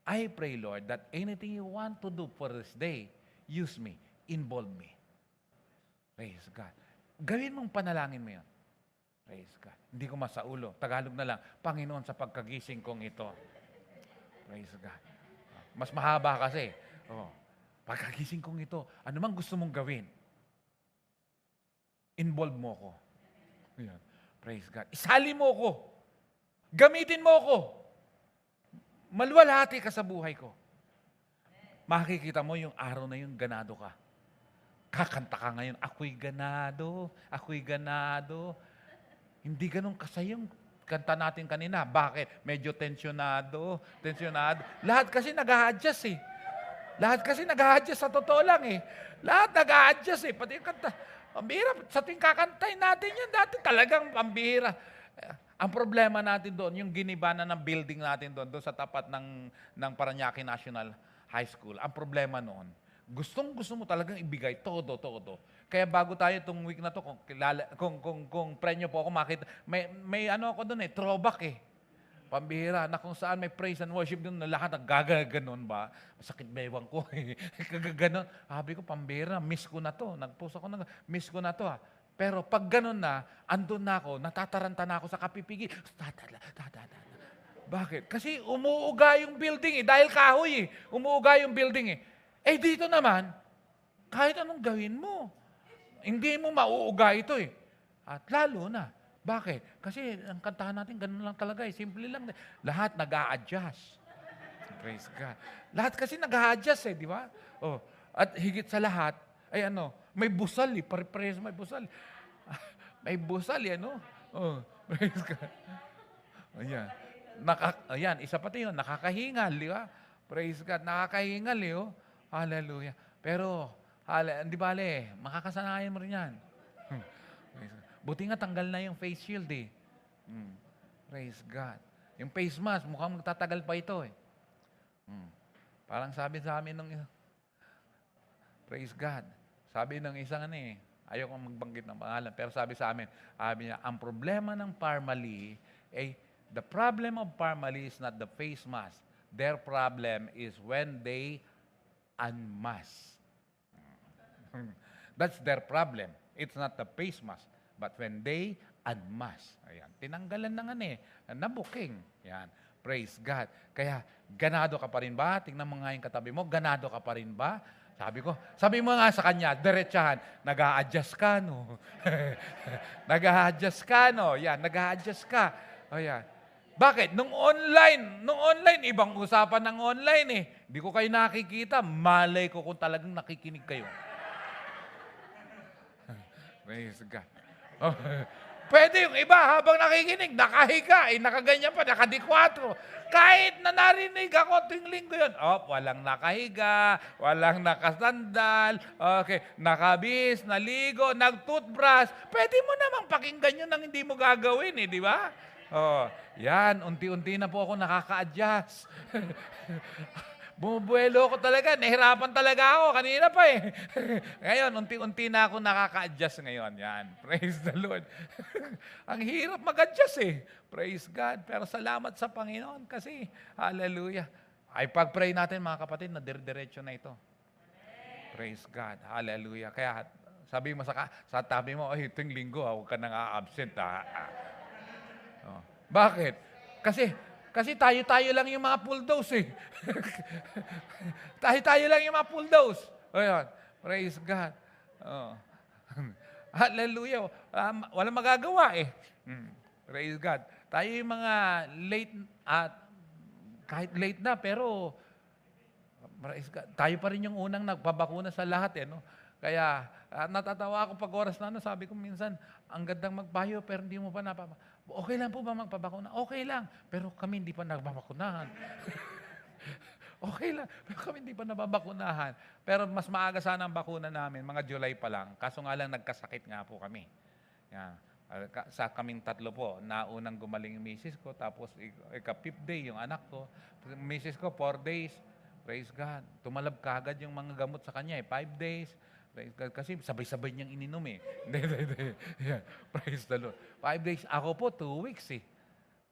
I pray, Lord, that anything you want to do for this day, use me, involve me. Praise God. Gawin mong panalangin mo yan. Praise God. Hindi ko masaulo. Tagalog na lang, Panginoon, sa pagkagising kong ito. Praise God. Mas mahaba kasi. Pagkagising kong ito, ano mang gusto mong gawin, involve mo ko. Ayan. Praise God. Isali mo ko. Gamitin mo ko. Maluwalhati ka sa buhay ko. Makikita mo yung araw na yun, ganado ka. Kakanta ka ngayon, ako'y ganado, ako'y ganado. Hindi ganun kasayang kanta natin kanina. Bakit? Medyo tensyonado. Lahat kasi nag-a-adjust eh. Lahat kasi nag-a-adjust sa totoo lang eh. Lahat nag-a-adjust eh. Pati yung kanta. Pambihira. Sa tuwing kakantay natin yan, dati talagang pambihira. Ang problema natin doon, yung ginibanan ng building natin doon sa tapat ng Parañaque National High School. Ang problema noon, gustong-gusto mo talagang ibigay todo. Kaya bago tayo itong week na to, kung prenyo po ako makita, may ano ako doon throwback Pambihira na kung saan may praise and worship doon na lahat naggaganon ba? Masakit bewang ko Kagaganon. Sabi ko, pambihira, miss ko na to. Nag-post ako miss ko na to Pero pag ganon na, andun na ako, natataranta na ako sa kapipigi. Bakit? Kasi umuuga yung building dahil kahoy Umuuga yung building dito naman, kahit anong gawin mo, hindi mo mauuga ito At lalo na, bakit? Kasi ang kantahan natin, ganun lang talaga simple lang. Lahat nag-a-adjust. Praise God. Lahat kasi nag-a-adjust di ba? At higit sa lahat, may busal pare-pares may busal. May busal praise God. Ayan, isa pati yun, nakakahingal, di ba? Praise God, nakakahingal Hallelujah. Pero, hindi bale, makakasanayan mo rin yan. Buti nga tanggal na yung face shield Praise God. Yung face mask, mukhang magtatagal pa ito Parang sabi sa amin praise God. Sabi ng isang ayoko magbanggit ng pangalan, pero sabi sa amin, niya, ang problema ng Parmali, the problem of Parmali is not the face mask. Their problem is when they unmask. That's their problem. It's not the face mask. But when they unmask. Ayan. Tinanggalan na nabuking. Yan. Praise God. Kaya, ganado ka pa rin ba? Tingnan mo nga yung katabi mo, ganado ka pa rin ba? Sabi mo nga sa kanya, diretsahan, nag-a-adjust ka, no? Nag-a-adjust ka, no? Yan, nag-a-adjust ka. Ayan. Bakit? Nung online, ibang usapan ng online Hindi ko kayo nakikita, malay ko kung talagang nakikinig kayo. Praise God. Pwede yung iba habang nakikinig, nakahiga, nakaganyan pa, nakadikwatro. Kahit na narinig ako tuwing linggo yun, walang nakahiga, walang nakasandal, nakabis, naligo, nag-toothbrush. Pwede mo namang pakinggan yun nang hindi mo gagawin di ba? Yan, unti-unti na po ako nakaka-adjust. Bumubuelo ko talaga, nahirapan talaga ako, kanina pa Ngayon, unti-unti na ako nakaka-adjust ngayon. Yan, praise the Lord. Ang hirap mag-adjust Praise God. Pero salamat sa Panginoon kasi, hallelujah. Ay pag-pray natin mga kapatid na dire-diretso na ito. Praise God, hallelujah. Kaya sabi mo sa tabi mo, itong linggo, huwag ka nang a-absent. Bakit? Kasi tayo-tayo lang yung mga bulldoze tayo-tayo lang yung mga bulldoze. Ayan. Praise God. Hallelujah. Walang magagawa Praise God. Tayo yung mga late at kahit late na pero praise God, tayo pa rin yung unang nagpabakuna sa lahat no? Kaya natatawa ako pag oras na sabi ko minsan, ang gandang magpayo pero hindi mo pa Okay lang po ba magpabakuna? Okay lang. Pero kami hindi pa nagbabakunahan. Okay lang. Pero kami hindi pa nababakunahan. Pero mas maaga sana ang bakuna namin, mga July pa lang. Kaso nga lang, nagkasakit nga po kami. Yan. Sa kaming tatlo po, naunang gumaling yung misis ko, tapos ika-fifth day yung anak ko. Misis ko, 4 days. Praise God. Tumalab kagad yung mga gamot sa kanya, 5 days. Praise God. Kasi sabay-sabay niyang ininom eh. Hindi. Yeah. Praise the Lord. 5 days. Ako po, 2 weeks eh.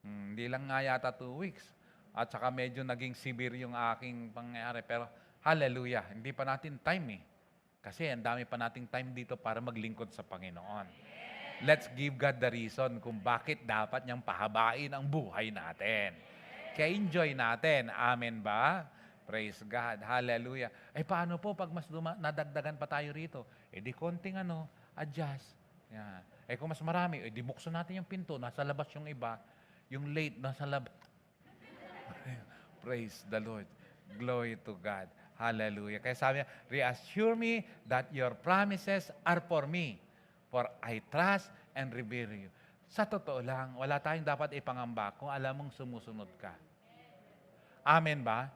Hindi lang nga yata 2 weeks. At saka medyo naging severe yung aking pangyayari. Pero hallelujah, hindi pa natin time eh. Kasi ang dami pa nating time dito para maglingkod sa Panginoon. Let's give God the reason kung bakit dapat niyang pahabain ang buhay natin. Kaya enjoy natin. Amen ba? Praise God. Hallelujah. Paano po pag mas nadagdagan pa tayo rito? Di konting adjust. Yan. Kung mas marami, di buksan natin yung pinto. Nasa labas yung iba. Yung late, nasa labas. Praise the Lord. Glory to God. Hallelujah. Kaya sabi niya, reassure me that your promises are for me. For I trust and revere you. Sa totoo lang, wala tayong dapat ipangamba kung alam mong sumusunod ka. Amen ba?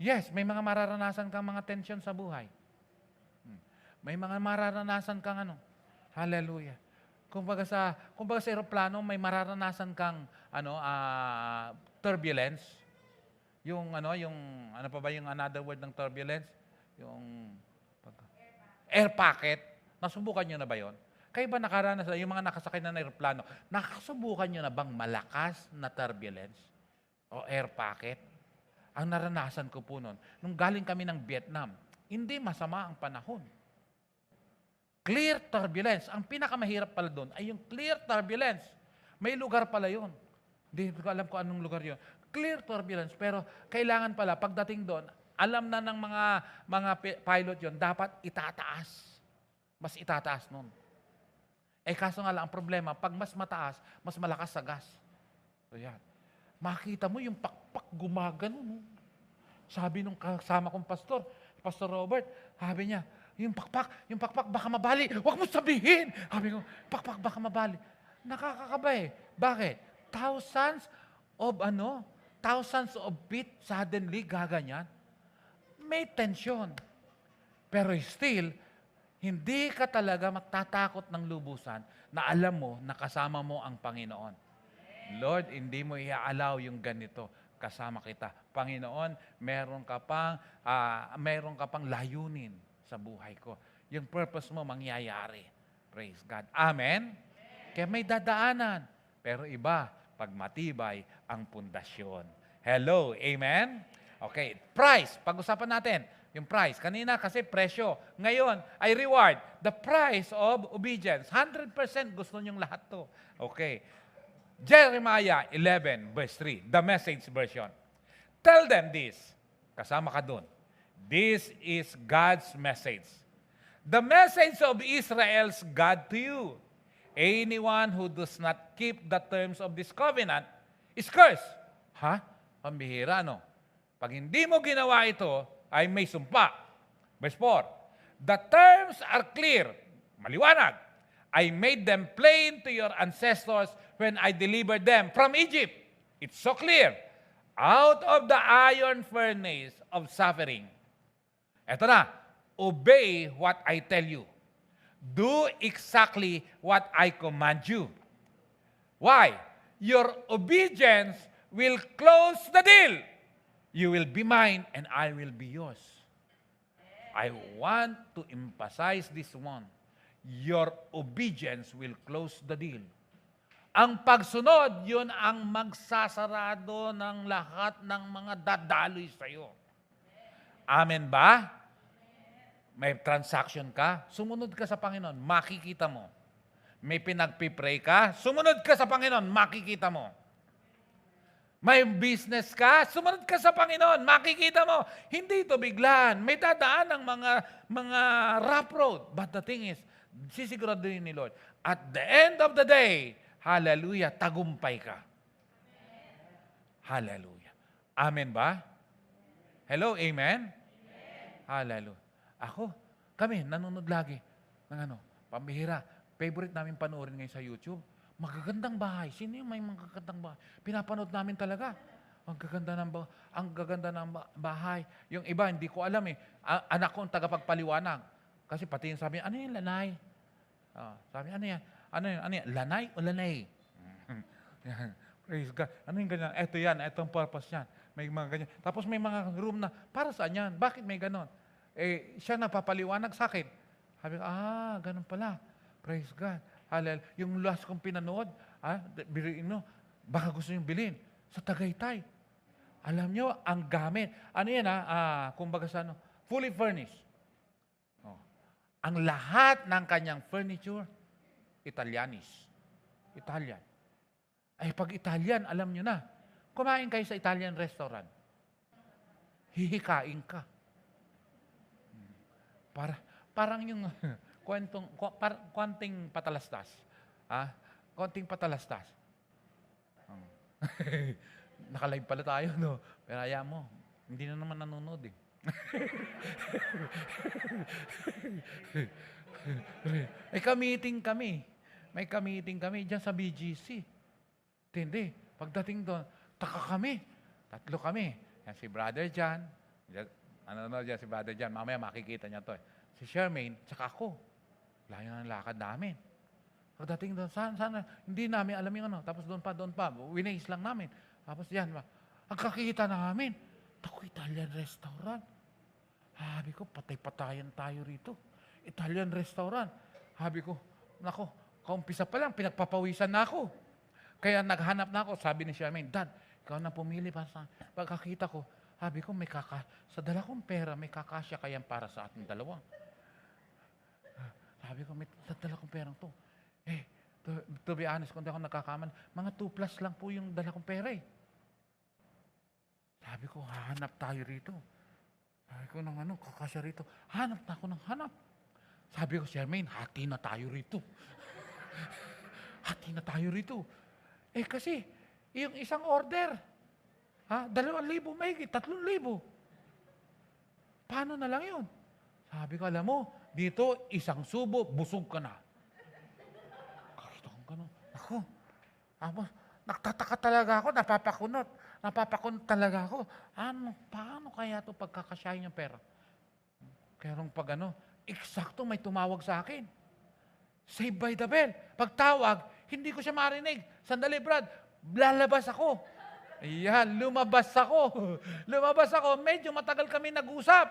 Yes, may mga mararanasan kang mga tension sa buhay. May mga mararanasan kang hallelujah. Kumbaga sa eroplano, may mararanasan kang turbulence. Yung ano pa ba yung another word ng turbulence? Yung air pocket. Nasubukan nyo na ba yon? Kayo ba nakaranas, yung mga nakasakay na eroplano, nakasubukan nyo na bang malakas na turbulence o air pocket? Ang naranasan ko po noon, nung galing kami ng Vietnam, hindi masama ang panahon. Clear turbulence. Ang pinakamahirap pala doon ay yung clear turbulence. May lugar pala yun. Hindi ko alam kung anong lugar yun. Clear turbulence. Pero kailangan pala, pagdating doon, alam na ng mga pilot yun, dapat itataas. Mas itataas nun. Kaso nga lang, ang problema, pag mas mataas, mas malakas sa gas. So yan. Makita mo yung pakpak gumagano. No? Sabi nung kasama kong pastor, Pastor Robert, sabi niya, yung pakpak baka mabali. Huwag mo sabihin. Sabi ko, pakpak baka mabali. Nakakakaba eh. Bakit? Thousands of feet suddenly gaganyan. May tension. Pero still, hindi ka talaga matatakot ng lubusan na alam mo na kasama mo ang Panginoon. Lord, hindi mo i-allow yung ganito. Kasama kita. Panginoon, meron ka pang layunin sa buhay ko. Yung purpose mo mangyayari. Praise God. Amen? Kaya may dadaanan. Pero iba, pag matibay ang pundasyon. Hello, amen? Okay, price. Pag-usapan natin. Yung price. Kanina kasi presyo. Ngayon ay reward. The price of obedience. 100% gusto niyong lahat to. Okay. Jeremiah 11 verse 3. The Message version. Tell them this. Kasama ka dun. This is God's message. The message of Israel's God to you. Anyone who does not keep the terms of this covenant is cursed. Pambihira, no? Pag hindi mo ginawa ito, ay may sumpa. Verse 4. The terms are clear. Maliwanag. I made them plain to your ancestors when I delivered them from Egypt. It's so clear. Out of the iron furnace of suffering. Eto na. Obey what I tell you. Do exactly what I command you. Why? Your obedience will close the deal. You will be mine and I will be yours. I want to emphasize this one. Your obedience will close the deal. Ang pagsunod, yun ang magsasarado ng lahat ng mga dadaloy sa iyo. Amen ba? May transaction ka, sumunod ka sa Panginoon, makikita mo. May pinagpipray ka, sumunod ka sa Panginoon, makikita mo. May business ka, sumunod ka sa Panginoon, makikita mo. Hindi ito biglaan. May dadaan ng mga rough road. But the thing is, sisiguraduhin ni Lord, at the end of the day, hallelujah, tagumpay ka. Hallelujah. Amen ba? Hello, amen? Hallelujah. Kami, nanonood lagi ng pambihira. Favorite namin panoorin ngayon sa YouTube. Magagandang bahay. Sino yung may magagandang bahay? Pinapanood namin talaga. Ang gaganda ng ang gaganda ng bahay. Yung iba, hindi ko alam eh. Anak ko ang tagapagpaliwanag. Kasi pati yung sabi, ano yung lanay? Sabi, ano yan? Ano yan? Lanay o lanay? Praise God. Ano yung ganyan? Ito yan, itong purpose yan. May mga ganyan. Tapos may mga room na, para saan yan? Bakit may ganon? Siya napapaliwanag sa akin. Sabi ko, ganun pala. Praise God. Hallelujah. Yung last kong pinanood, biriin mo, baka gusto nyo bilhin. Sa Tagaytay. Alam nyo, ang gamit. Ano yan kumbaga sa fully furnished. Ang lahat ng kanyang furniture, Italianis. Italian. Pag Italian, alam nyo na, kumain kayo sa Italian restaurant. Hihikain ka. Parang yung konting patalastas. Konting patalastas. Naka-live pala tayo, no? Pero ayaw mo, hindi na naman nanonood eh. May ka-meeting kami. May ka-meeting kami dyan sa BGC. Hindi. Pagdating doon, taka kami. 3 kami. Yan si Brother John. Ano dyan si Brother John? Mamaya makikita niya to eh. Si Charmaine, tsaka ako. Layo ng lakad namin. Pagdating doon, sana, hindi namin alam yung ano. Tapos doon pa. Winays lang namin. Tapos yan, ang kakita namin, ako, Italian restaurant. Sabi ko, patay-patayan tayo rito. Italian restaurant. Sabi ko, nako, kaumpisa pa lang, pinagpapawisan na ako. Kaya naghanap na ako, sabi ni Charmaine, Dad, ikaw na pumili pa sa pagkakita ko. Sabi ko, sa dala kong pera, may kakasya kaya para sa ating dalawa. Sabi ko, sa dala kong perang to. To be honest, kung di ako nagkakaman, mga 2+ lang po yung dala kong pera eh. Sabi ko, hahanap tayo rito. Sabi ko, kakasya rito. Hanap na ako ng hanap. Sabi ko, Charmaine, hati na tayo rito. Hati na tayo rito. Kasi, yung isang order, 2,000 mahigit, 3,000. Paano na lang yun? Sabi ko, alam mo, dito, isang subo, busog ka na. Kahit akong gano'n. Ako, nagtataka talaga ako, napapakunot talaga ako. Paano kaya ito pagkakasyahin yung pera? Kaya pag eksakto may tumawag sa akin. Saved by the bell. Pagtawag, hindi ko siya marinig. Sandali, Brad, lalabas ako. Ayan, lumabas ako. Medyo matagal kami nag-usap.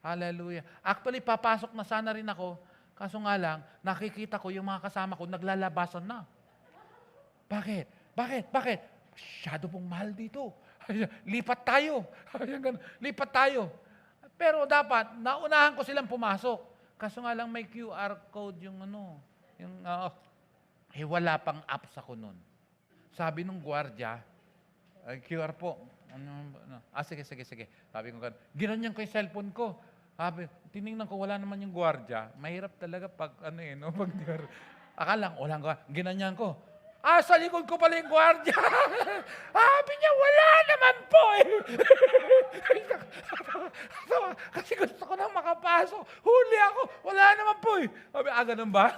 Hallelujah. Actually, papasok na sana rin ako. Kaso nga lang, nakikita ko yung mga kasama ko, naglalabasan na. Bakit? Masyado pong mahal dito. Lipat tayo. Pero dapat, naunahan ko silang pumasok. Kaso nga lang may QR code wala pang apps ako nun. Sabi nung gwardiya, QR po. Sige. Sabi ko, ginanyan ko yung cellphone ko. Sabi, tinignan ko, wala naman yung gwardiya. Mahirap talaga pag akala ko, ginanyan ko. Sa likod ko pala yung gwardiya. Sabi niya, wala naman po eh. Kasi gusto ko nang makapasok. Huli ako, wala naman po eh. Sabi, ganun ba?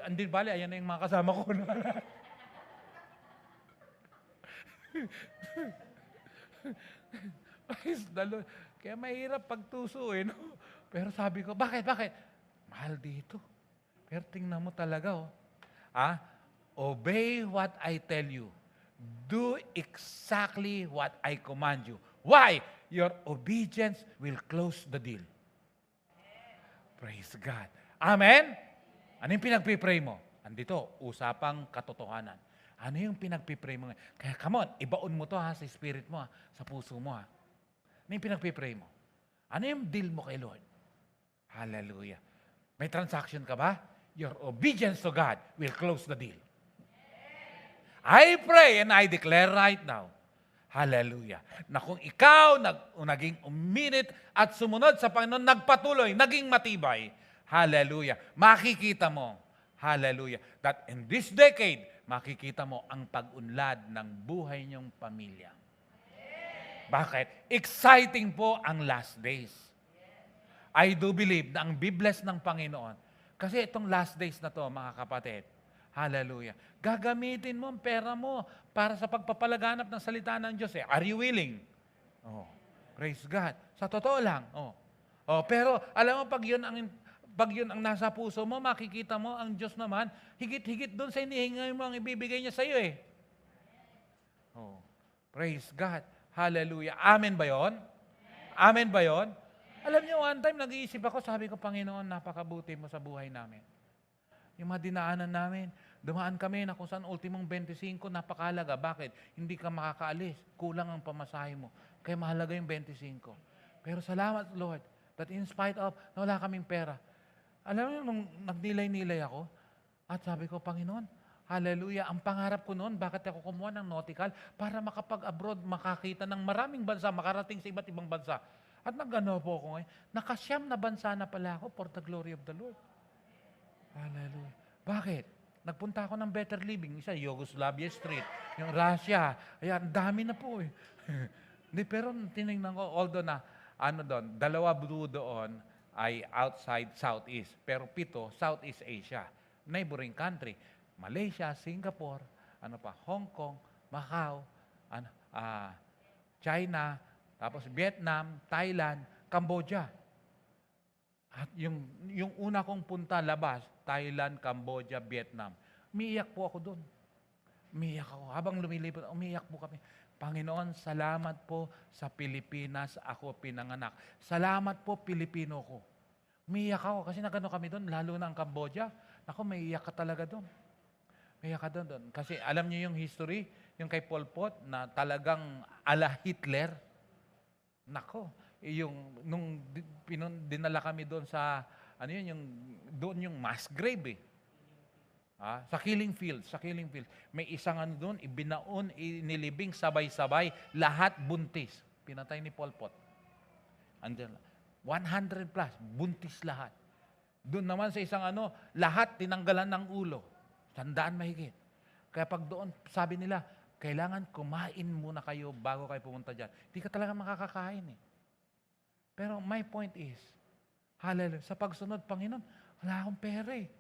Hindi bali, ayan na yung mga kasama ko. Kaya mahirap pagtuso eh. No? Pero sabi ko, bakit? Mahal dito. Pero tingnan mo talaga obey what I tell you. Do exactly what I command you. Why? Your obedience will close the deal. Praise God. Amen? Ano yung pinagpipray mo? Andito, usapang katotohanan. Ano yung pinagpipray mo? Kaya come on, ibaon mo to sa spirit mo, sa puso mo. Ano yung pinagpipray mo? Ano yung deal mo kay Lord? Hallelujah. May transaction ka ba? Your obedience to God will close the deal. I pray and I declare right now, hallelujah, na kung ikaw naging uminit at sumunod sa Panginoon, nagpatuloy, naging matibay, hallelujah, makikita mo, hallelujah, that in this decade, makikita mo ang pag-unlad ng buhay niyong pamilya. Bakit? Exciting po ang last days. I do believe na ang be blessed ng Panginoon, kasi itong last days na to, mga kapatid, Hallelujah. Gagamitin mo ang pera mo para sa pagpapalaganap ng salita ng Diyos. Are you willing? Oh, praise God. Sa totoo lang. Pero alam mo, pag yun ang nasa puso mo, makikita mo ang Diyos naman, higit-higit doon sa inihingi mo ang ibibigay niya sa iyo eh. Praise God. Hallelujah. Amen ba yun? Amen ba yun? Alam niyo, one time nag-iisip ako, sabi ko, Panginoon, napakabuti mo sa buhay namin. Yung mga dinaanan namin, dumaan kami na kung saan ultimong 25, napakahalaga. Bakit? Hindi ka makakaalis. Kulang ang pamasahe mo. Kaya mahalaga yung 25. Pero salamat, Lord, that in spite of, na wala kaming pera. Alam mo, nung nagnilay-nilay ako, at sabi ko, Panginoon, hallelujah, ang pangarap ko noon, bakit ako kumuha ng nautical? Para makapag-abroad, makakita ng maraming bansa, makarating sa iba't ibang bansa. At nag-ano po ako ngayon, nakasyam na bansa na pala ako for the glory of the Lord. Hallelujah. Bakit? Nagpunta ako ng Better Living, isa Yugoslavia Street, yung Russia, ayan, dami na po eh. Pero tinignan ko, although na, doon, 2 doon ay outside Southeast, pero 7 Southeast Asia, neighboring country, Malaysia, Singapore, Hong Kong, Macau, China, tapos Vietnam, Thailand, Cambodia. At yung una kong punta labas, Thailand, Cambodia, Vietnam. Umiiyak po ako doon. Umiiyak ako. Habang lumilipad, umiiyak po kami. Panginoon, salamat po sa Pilipinas ako pinanganak. Salamat po, Pilipino ko. Umiiyak ako kasi nagano kami doon, lalo na ang Cambodia. Ako, may iyak ka talaga doon. May iyak ka doon. Kasi alam niyo yung history, yung kay Pol Pot na talagang ala Hitler. Nako, nung dinala kami doon sa, doon yung mass grave eh. Sa Killing Field. May isang doon, ibinaon, inilibing, sabay-sabay, lahat buntis. Pinatay ni Pol Pot. Andyan, 100 plus, buntis lahat. Doon naman sa isang lahat tinanggalan ng ulo. 100 mahigit. Kaya pag doon, sabi nila, kailangan kumain muna kayo bago kayo pumunta dyan. Hindi ka talaga makakakain eh. Pero my point is, hallelujah, sa pagsunod, Panginoon, wala akong pera eh.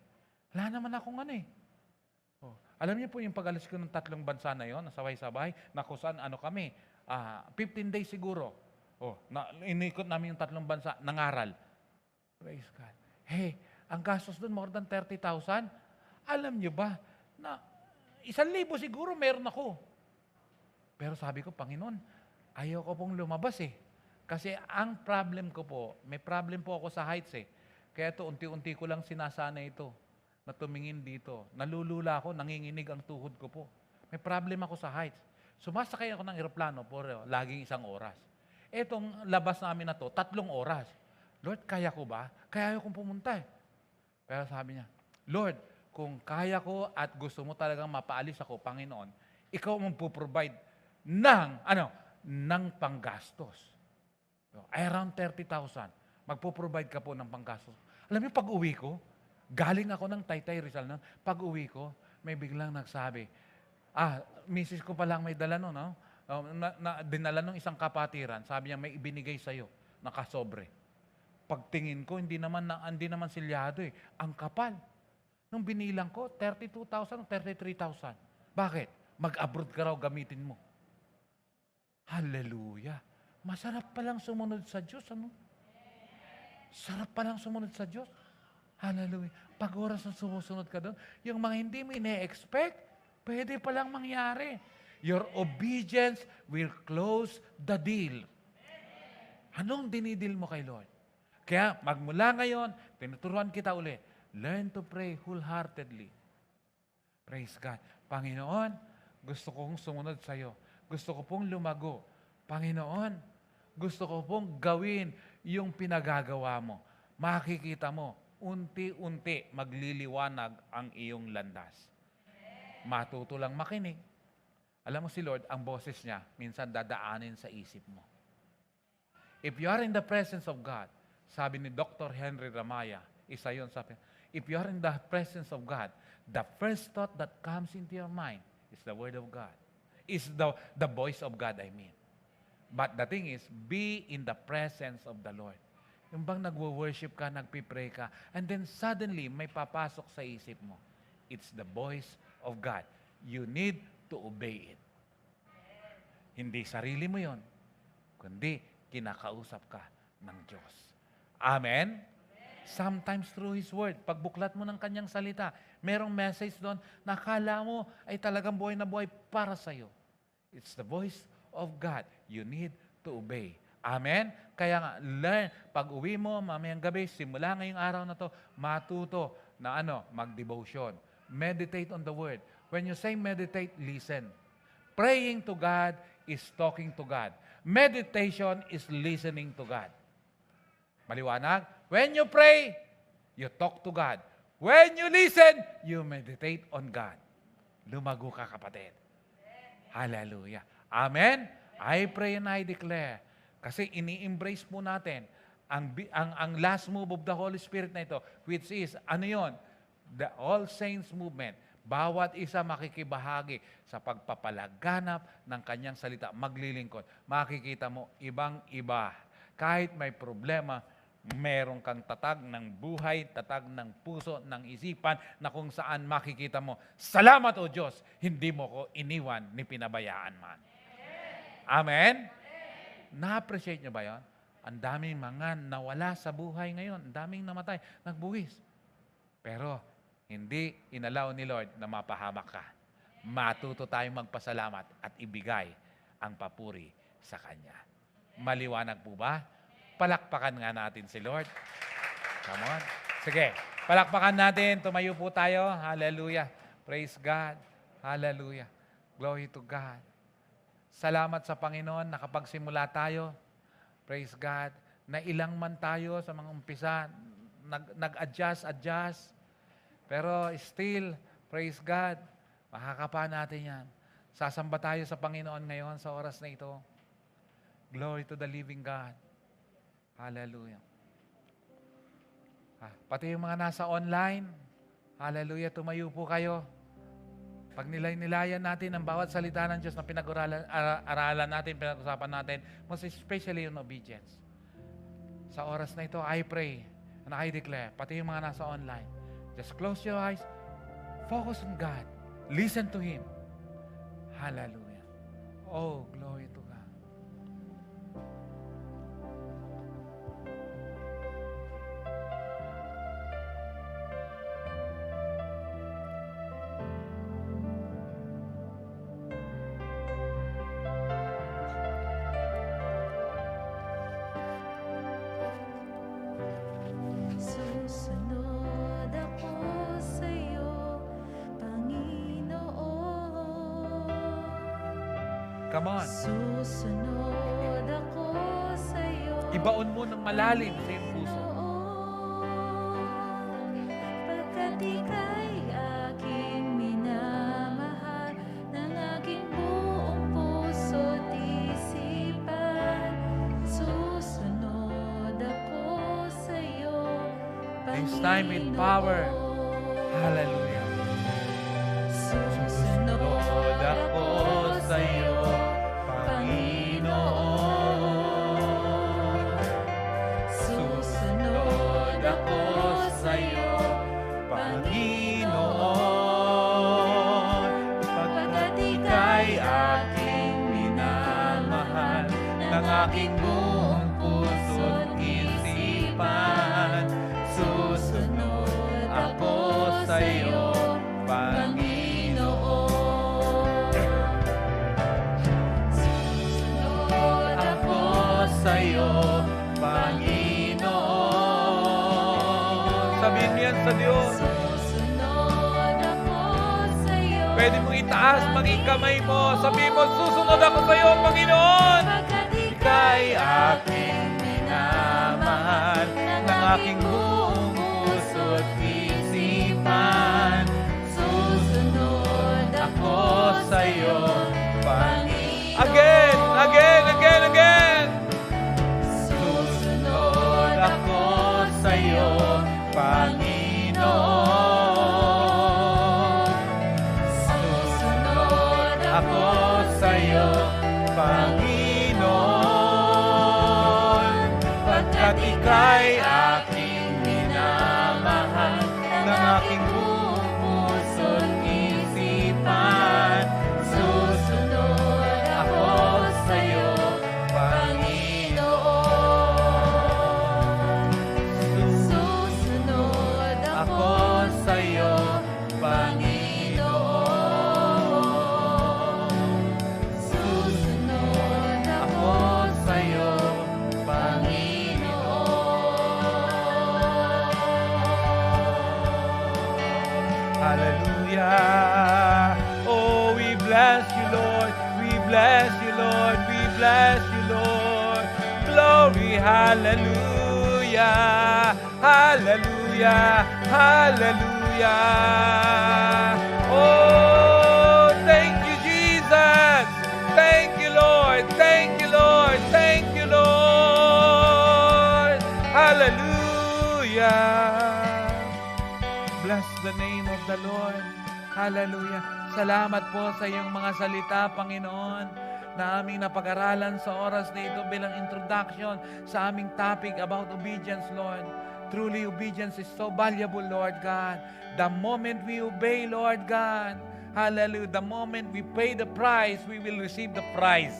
Wala naman akong Alam niyo po yung pag-alis ko ng 3 bansa na yon, sabay-sabay, na kung saan kami, 15 days siguro. Inikot namin yung 3 bansa, nangaral. Praise God. Hey, ang gastos doon, more than 30,000. Alam niyo ba, na 1,000 siguro meron ako. Pero sabi ko, Panginoon, ayaw ko pong lumabas eh. Kasi ang problem ko po, may problem po ako sa heights eh. Kaya ito, unti-unti ko lang sinasana ito na tumingin dito. Nalulula ako, nanginginig ang tuhod ko po. May problem ako sa heights. Sumasakay ako ng eroplano po, laging 1 oras. Etong labas namin na to, 3 oras. Lord, kaya ko ba? Kaya ayaw kong pumunta eh. Pero sabi niya, Lord, kung kaya ko at gusto mo talagang mapaalis ako, Panginoon, ikaw ang puprovide ng panggastos. Around 30,000. Magpuprovide ka po ng panggastos. Alam niyo, pag-uwi ko, galing ako ng Taytay Rizal. Pag-uwi ko, may biglang nagsabi, misis ko palang may dala no? Dinala ng isang kapatiran. Sabi niya, may ibinigay sa'yo, nakasobre. Pagtingin ko, hindi naman silyado eh. Ang kapal. Nung binilang ko, 32,000 o 33,000. Bakit? Mag-abroad ka raw, gamitin mo. Hallelujah. Masarap palang sumunod sa Diyos, Sarap palang sumunod sa Diyos. Hallelujah. Pag oras na sumusunod ka doon, yung mga hindi mo ine-expect, pwede palang mangyari. Your obedience will close the deal. Anong dinidil mo kay Lord? Kaya magmula ngayon, tinuturuan kita uli, learn to pray wholeheartedly. Praise God. Panginoon, gusto kong sumunod sa iyo. Gusto ko pong lumago. Panginoon, gusto ko pong gawin yung pinagagawa mo. Makikita mo, unti-unti magliliwanag ang iyong landas. Matuto lang makinig. Alam mo si Lord, ang boses niya, minsan dadaanin sa isip mo. If you are in the presence of God, sabi ni Dr. Henry Ramaya, isa yun sabi, if you are in the presence of God, the first thought that comes into your mind is the Word of God. Is the voice of God, I mean. But the thing is, be in the presence of the Lord. Yung bang nagwo-worship ka, nagpipray ka, and then suddenly, may papasok sa isip mo. It's the voice of God. You need to obey it. Hindi sarili mo yon, kundi kinakausap ka ng Diyos. Amen? Sometimes through His Word, pagbuklat mo ng Kanyang salita, merong message doon na akala mo ay talagang buhay na buhay para sa'yo. It's the voice of God. You need to obey. Amen? Kaya nga, learn. Pag uwi mo, mamayang gabi, simula ngayong araw na to, matuto na mag-devotion. Meditate on the Word. When you say meditate, listen. Praying to God is talking to God. Meditation is listening to God. Maliwanag? When you pray, you talk to God. When you listen, you meditate on God. Lumago ka, kapatid. Hallelujah. Amen? I pray and I declare. Kasi ini-embrace po natin ang last move of the Holy Spirit na ito, which is, The All Saints Movement. Bawat isa makikibahagi sa pagpapalaganap ng kanyang salita, maglilingkod. Makikita mo, ibang-iba. Kahit may problema, meron kang tatag ng buhay, tatag ng puso, ng isipan, na kung saan makikita mo, salamat o Diyos, hindi mo ko iniwan ni pinabayaan man. Amen? Na-appreciate nyo ba yun? Ang daming mga nawala sa buhay ngayon, ang daming namatay, nagbuwis. Pero, hindi inalaw ni Lord na mapahamak ka. Matuto tayong magpasalamat at ibigay ang papuri sa Kanya. Maliwanag po ba? Palakpakan nga natin si Lord. Come on. Sige, palakpakan natin. Tumayo po tayo. Hallelujah. Praise God. Hallelujah. Glory to God. Salamat sa Panginoon. Nakapagsimula tayo. Praise God. Na ilang man tayo sa mga umpisa. Nag-adjust. Pero still, praise God, makakapa natin yan. Sasamba tayo sa Panginoon ngayon sa oras na ito. Glory to the living God. Hallelujah. Pati yung mga nasa online, hallelujah, tumayo po kayo. Pag nilayan natin ang bawat salita ng Diyos na pinag-aralan natin, pinag-usapan natin, most especially yung obedience. Sa oras na ito, I pray and I declare, pati yung mga nasa online, just close your eyes. Focus on God. Listen to Him. Hallelujah. Oh, glory to God. Susunod ako sa'yo, Panginoon. Come on. Susunod ako sa'yo, Ibaon mo ng malalim sa iyong puso. Panginoon. Pagkat ika'y aking minamahal ng aking buong puso't isipan. Susunod ako sa'yo, This time with power. Hallelujah. Susunod ako sa'yo, Panginoon. Susunod ako sa'yo, Panginoon, pagkat ika'y aking minamahal ng aking buong puso't isipan. Susunod ako sa iyo, Panginoon. Susunod Ako sa iyo, Panginoon. Sabihin niyan sa Diyos. Susunod ako sa'yo, Pwede mong itaas maging kamay mo. Sabihin mo, susunod ako sa iyo, Panginoon. pagkat Ika'y aking minamahal ng aking buong puso't isipan. susunod Ako sa iyo, Panginoon. Again! Susunod Ako sa iyo, Panginoon. Susunod Ako sa iyo, Panginoon. Pagkat ika'y aking minamahal ng aking buong puso Hallelujah. Oh, we bless you, Lord. We bless you, Lord. We bless you, Lord. Glory, hallelujah. Hallelujah. Hallelujah. Oh, thank you, Jesus. Thank you, Lord. Thank you, Lord. Thank you, Lord. Hallelujah. Bless the name of the Lord. Hallelujah. Salamat po sa iyong mga salita, Panginoon, na aming napag-aralan sa oras na ito bilang introduction sa aming topic about obedience, Lord. Truly, obedience is so valuable, Lord God. The moment we obey, Lord God, hallelujah, the moment we pay the price, we will receive the prize.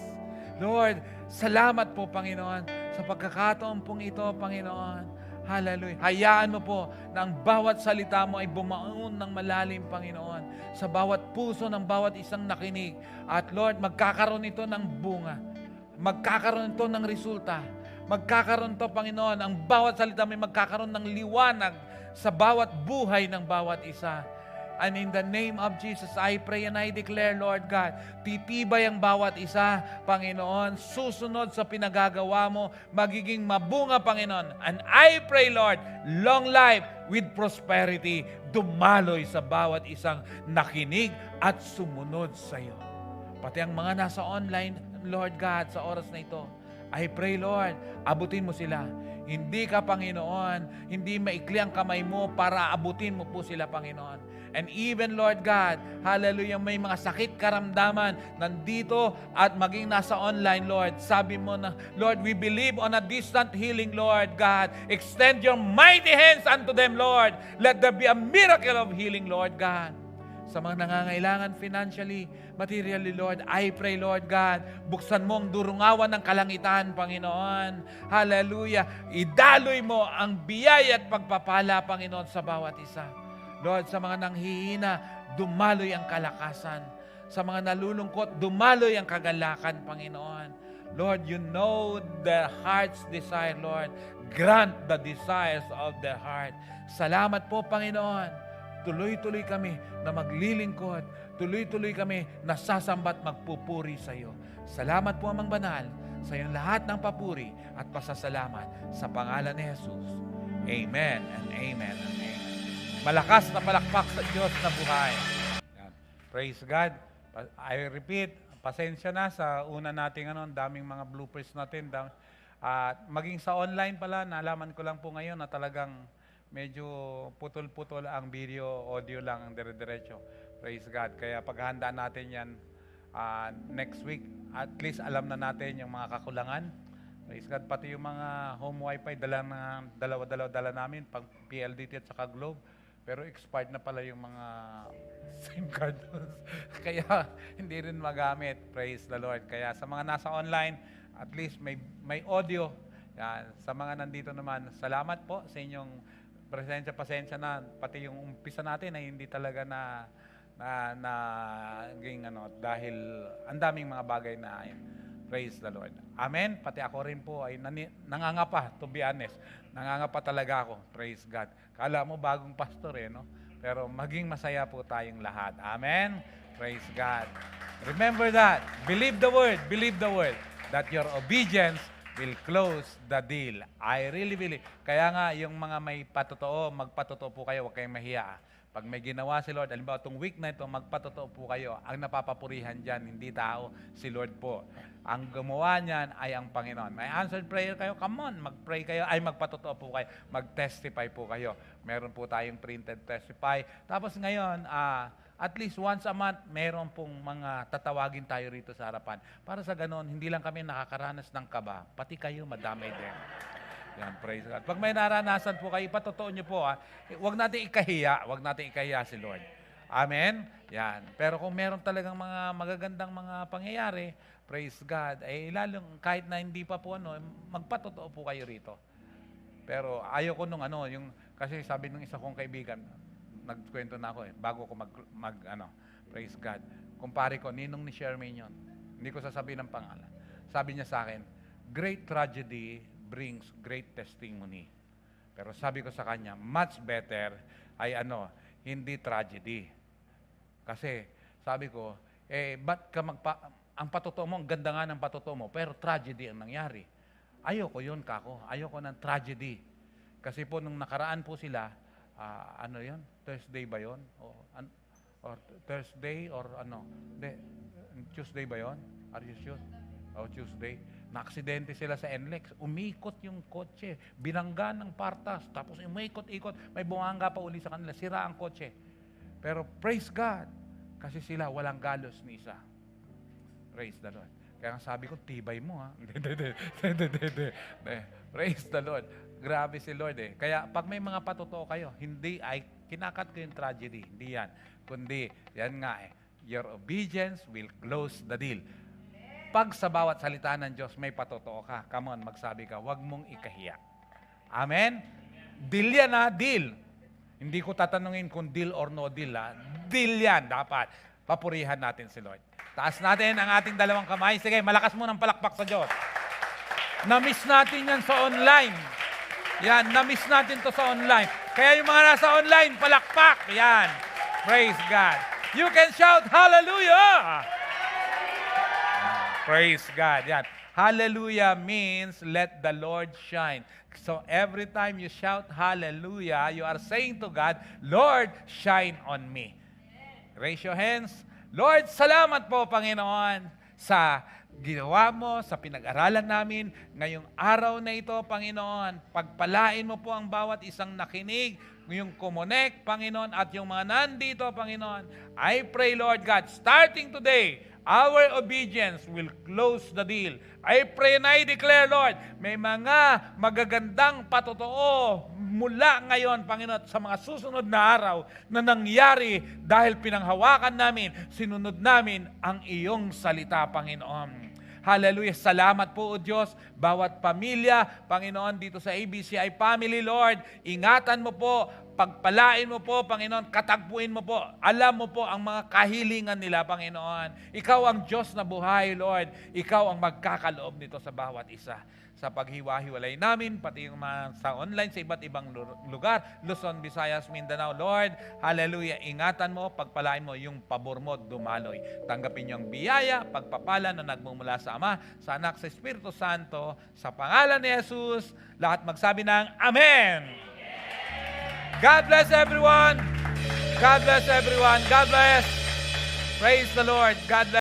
Lord, salamat po, Panginoon, sa pagkakataon pong ito, Panginoon. Hallelujah. Hayaan mo po na ang bawat salita mo ay bumaon ng malalim, Panginoon, sa bawat puso ng bawat isang nakinig. At Lord, magkakaroon ito ng bunga. Magkakaroon ito ng resulta. Magkakaroon ito, Panginoon, ang bawat salita may magkakaroon ng liwanag sa bawat buhay ng bawat isa. And in the name of Jesus, I pray and I declare, Lord God, titibay ang bawat isa, Panginoon, susunod sa pinagagawa mo, magiging mabunga, Panginoon. And I pray, Lord, long life with prosperity, dumaloy sa bawat isang nakinig at sumunod sa iyo. Pati ang mga nasa online, Lord God, sa oras na ito, I pray, Lord, abutin mo sila. Hindi ka, Panginoon, hindi maikli ang kamay mo para abutin mo po sila, Panginoon. And even, Lord God, hallelujah, may mga sakit karamdaman nandito at maging nasa online, Lord. Sabi mo na, Lord, we believe on a distant healing, Lord God. Extend your mighty hands unto them, Lord. Let there be a miracle of healing, Lord God. Sa mga nangangailangan financially, materially, Lord, I pray, Lord God, buksan mo ang durungawan ng kalangitan, Panginoon. Hallelujah. Idaloy mo ang biyaya at pagpapala, Panginoon, sa bawat isa. Lord, sa mga nanghihina, dumaloy ang kalakasan. Sa mga nalulungkot, dumaloy ang kagalakan, Panginoon. Lord, you know the heart's desire, Lord. Grant the desires of the heart. Salamat po, Panginoon. Tuloy-tuloy kami na maglilingkod. Tuloy-tuloy kami na sasambat magpupuri sa iyo. Salamat po, Amang Banal, sa iyong lahat ng papuri at pasasalamat sa pangalan ni Jesus. Amen and amen and amen. Malakas na palakpak sa Diyos na buhay. Yan. Praise God. I repeat, pasensya na sa una nating daming mga bloopers natin. Maging sa online pala, naalaman ko lang po ngayon na talagang medyo putol-putol ang video, audio lang ang dire-diretso. Praise God. Kaya paghahandaan natin yan next week, at least alam na natin yung mga kakulangan. Praise God. Pati yung mga home wifi, dalawa-dala namin, pang PLDT at saka Globe. Pero expired na pala yung mga SIM card. Kaya hindi rin magamit. Praise the Lord. Kaya sa mga nasa online, at least may audio. Yan. Sa mga nandito naman, salamat po sa inyong pasensya na. Pati yung umpisa natin ay hindi talaga dahil ang daming mga bagay na praise the Lord. Amen. Pati ako rin po ay nangangapa, to be honest. Nangangapa talaga ako. Praise God. Kala mo bagong pastor no? Pero maging masaya po tayong lahat. Amen. Praise God. Remember that. Believe the word. Believe the word. That your obedience will close the deal. I really believe. Kaya nga, yung mga may patotoo, magpatotoo po kayo. Huwag kayong mahiya. Pag may ginawa si Lord, alimbawa itong week na ito, magpatotoo po kayo. Ang napapapurihan dyan, hindi tao, si Lord po. Ang gumawa niyan ay ang Panginoon. May answered prayer kayo, come on, mag-pray kayo, ay magpatotoo po kayo, mag-testify po kayo. Meron po tayong printed testify. Tapos ngayon, at least once a month, meron pong mga tatawagin tayo rito sa harapan. Para sa ganon, hindi lang kami nakakaranas ng kaba, pati kayo madamay din. Yan, praise God. Pag may naranasan po kayo, ipatotoo nyo po, huwag natin ikahiya si Lord. Amen? Yan. Pero kung meron talagang mga magagandang mga pangyayari, praise God, lalong kahit na hindi pa po magpatotoo po kayo rito. Pero ayoko kasi sabi nung isa kong kaibigan, nagkwento na ako bago ko praise God. Kumpare ko, ninong ni Shermaine yun. Hindi ko sasabihin ng pangalan. Sabi niya sa akin, great tragedy brings great testimony. Pero sabi ko sa kanya, much better ay hindi tragedy. Kasi, sabi ko, ba't ka ang patotoo mo, ang ganda nga ng patotoo mo, pero tragedy ang nangyari. Ayoko yun, kako. Ayoko ng tragedy. Kasi po, nung nakaraan po sila, ano yun? Thursday ba yun? Or Thursday or ano? Tuesday ba yun? Are you sure? Tuesday. Na-aksidente sila sa NLEX. Umikot yung kotse. Binangga ng partas. Tapos umikot-ikot. May bumangga pa uli sa kanila. Sira ang kotse. Pero praise God. Kasi sila walang galos ni isa. Praise the Lord. Kaya nga sabi ko, tibay mo ha. Praise the Lord. Grabe si Lord eh. Kaya pag may mga patotoo kayo, hindi ay kinakat ko yung tragedy. Hindi yan. Kundi, yan nga eh. Your obedience will close the deal. Pag sa bawat salita ng Diyos may patotoo ka, come on, magsabi ka, huwag mong ikahiya. Amen? Deal yan ha, deal. Hindi ko tatanungin kung deal or no deal ha. Deal yan, dapat. Papurihan natin si Lord. Taas natin ang ating dalawang kamay. Sige, malakas mo ng palakpak sa Diyos. Na-miss natin yan sa online. Yan, na-miss natin to sa online. Kaya yung mga nasa online, palakpak. Yan. Praise God. You can shout, hallelujah! Praise God. Yan. Hallelujah means let the Lord shine. So every time you shout hallelujah, you are saying to God, Lord, shine on me. Raise your hands. Lord, salamat po, Panginoon, sa ginawa mo, sa pinag-aralan namin ngayong araw na ito, Panginoon. Pagpalain mo po ang bawat isang nakinig, yung kumonek, Panginoon, at yung mga nandito, Panginoon. I pray, Lord God, starting today, our obedience will close the deal. I pray and I declare, Lord, may mga magagandang patotoo mula ngayon, Panginoon, sa mga susunod na araw na nangyari dahil pinanghawakan namin, sinunod namin ang iyong salita, Panginoon. Hallelujah. Salamat po, O Diyos. Bawat pamilya, Panginoon, dito sa ABCI Family, Lord, ingatan mo po, pagpalain mo po, Panginoon, katagpuin mo po, alam mo po ang mga kahilingan nila, Panginoon. Ikaw ang Diyos na buhay, Lord. Ikaw ang magkakaloob nito sa bawat isa. Sa paghiwa-hiwalay namin, pati yung mga sa online, sa iba't ibang lugar, Luzon, Visayas, Mindanao, Lord, hallelujah, ingatan mo, pagpalain mo, yung pabor mo, dumaloy. Tanggapin niyo ang biyaya, pagpapala na nagmumula sa Ama, sa Anak, sa Espiritu Santo, sa pangalan ni Jesus, lahat magsabi ng Amen! God bless everyone! God bless everyone! God bless! Praise the Lord! God bless!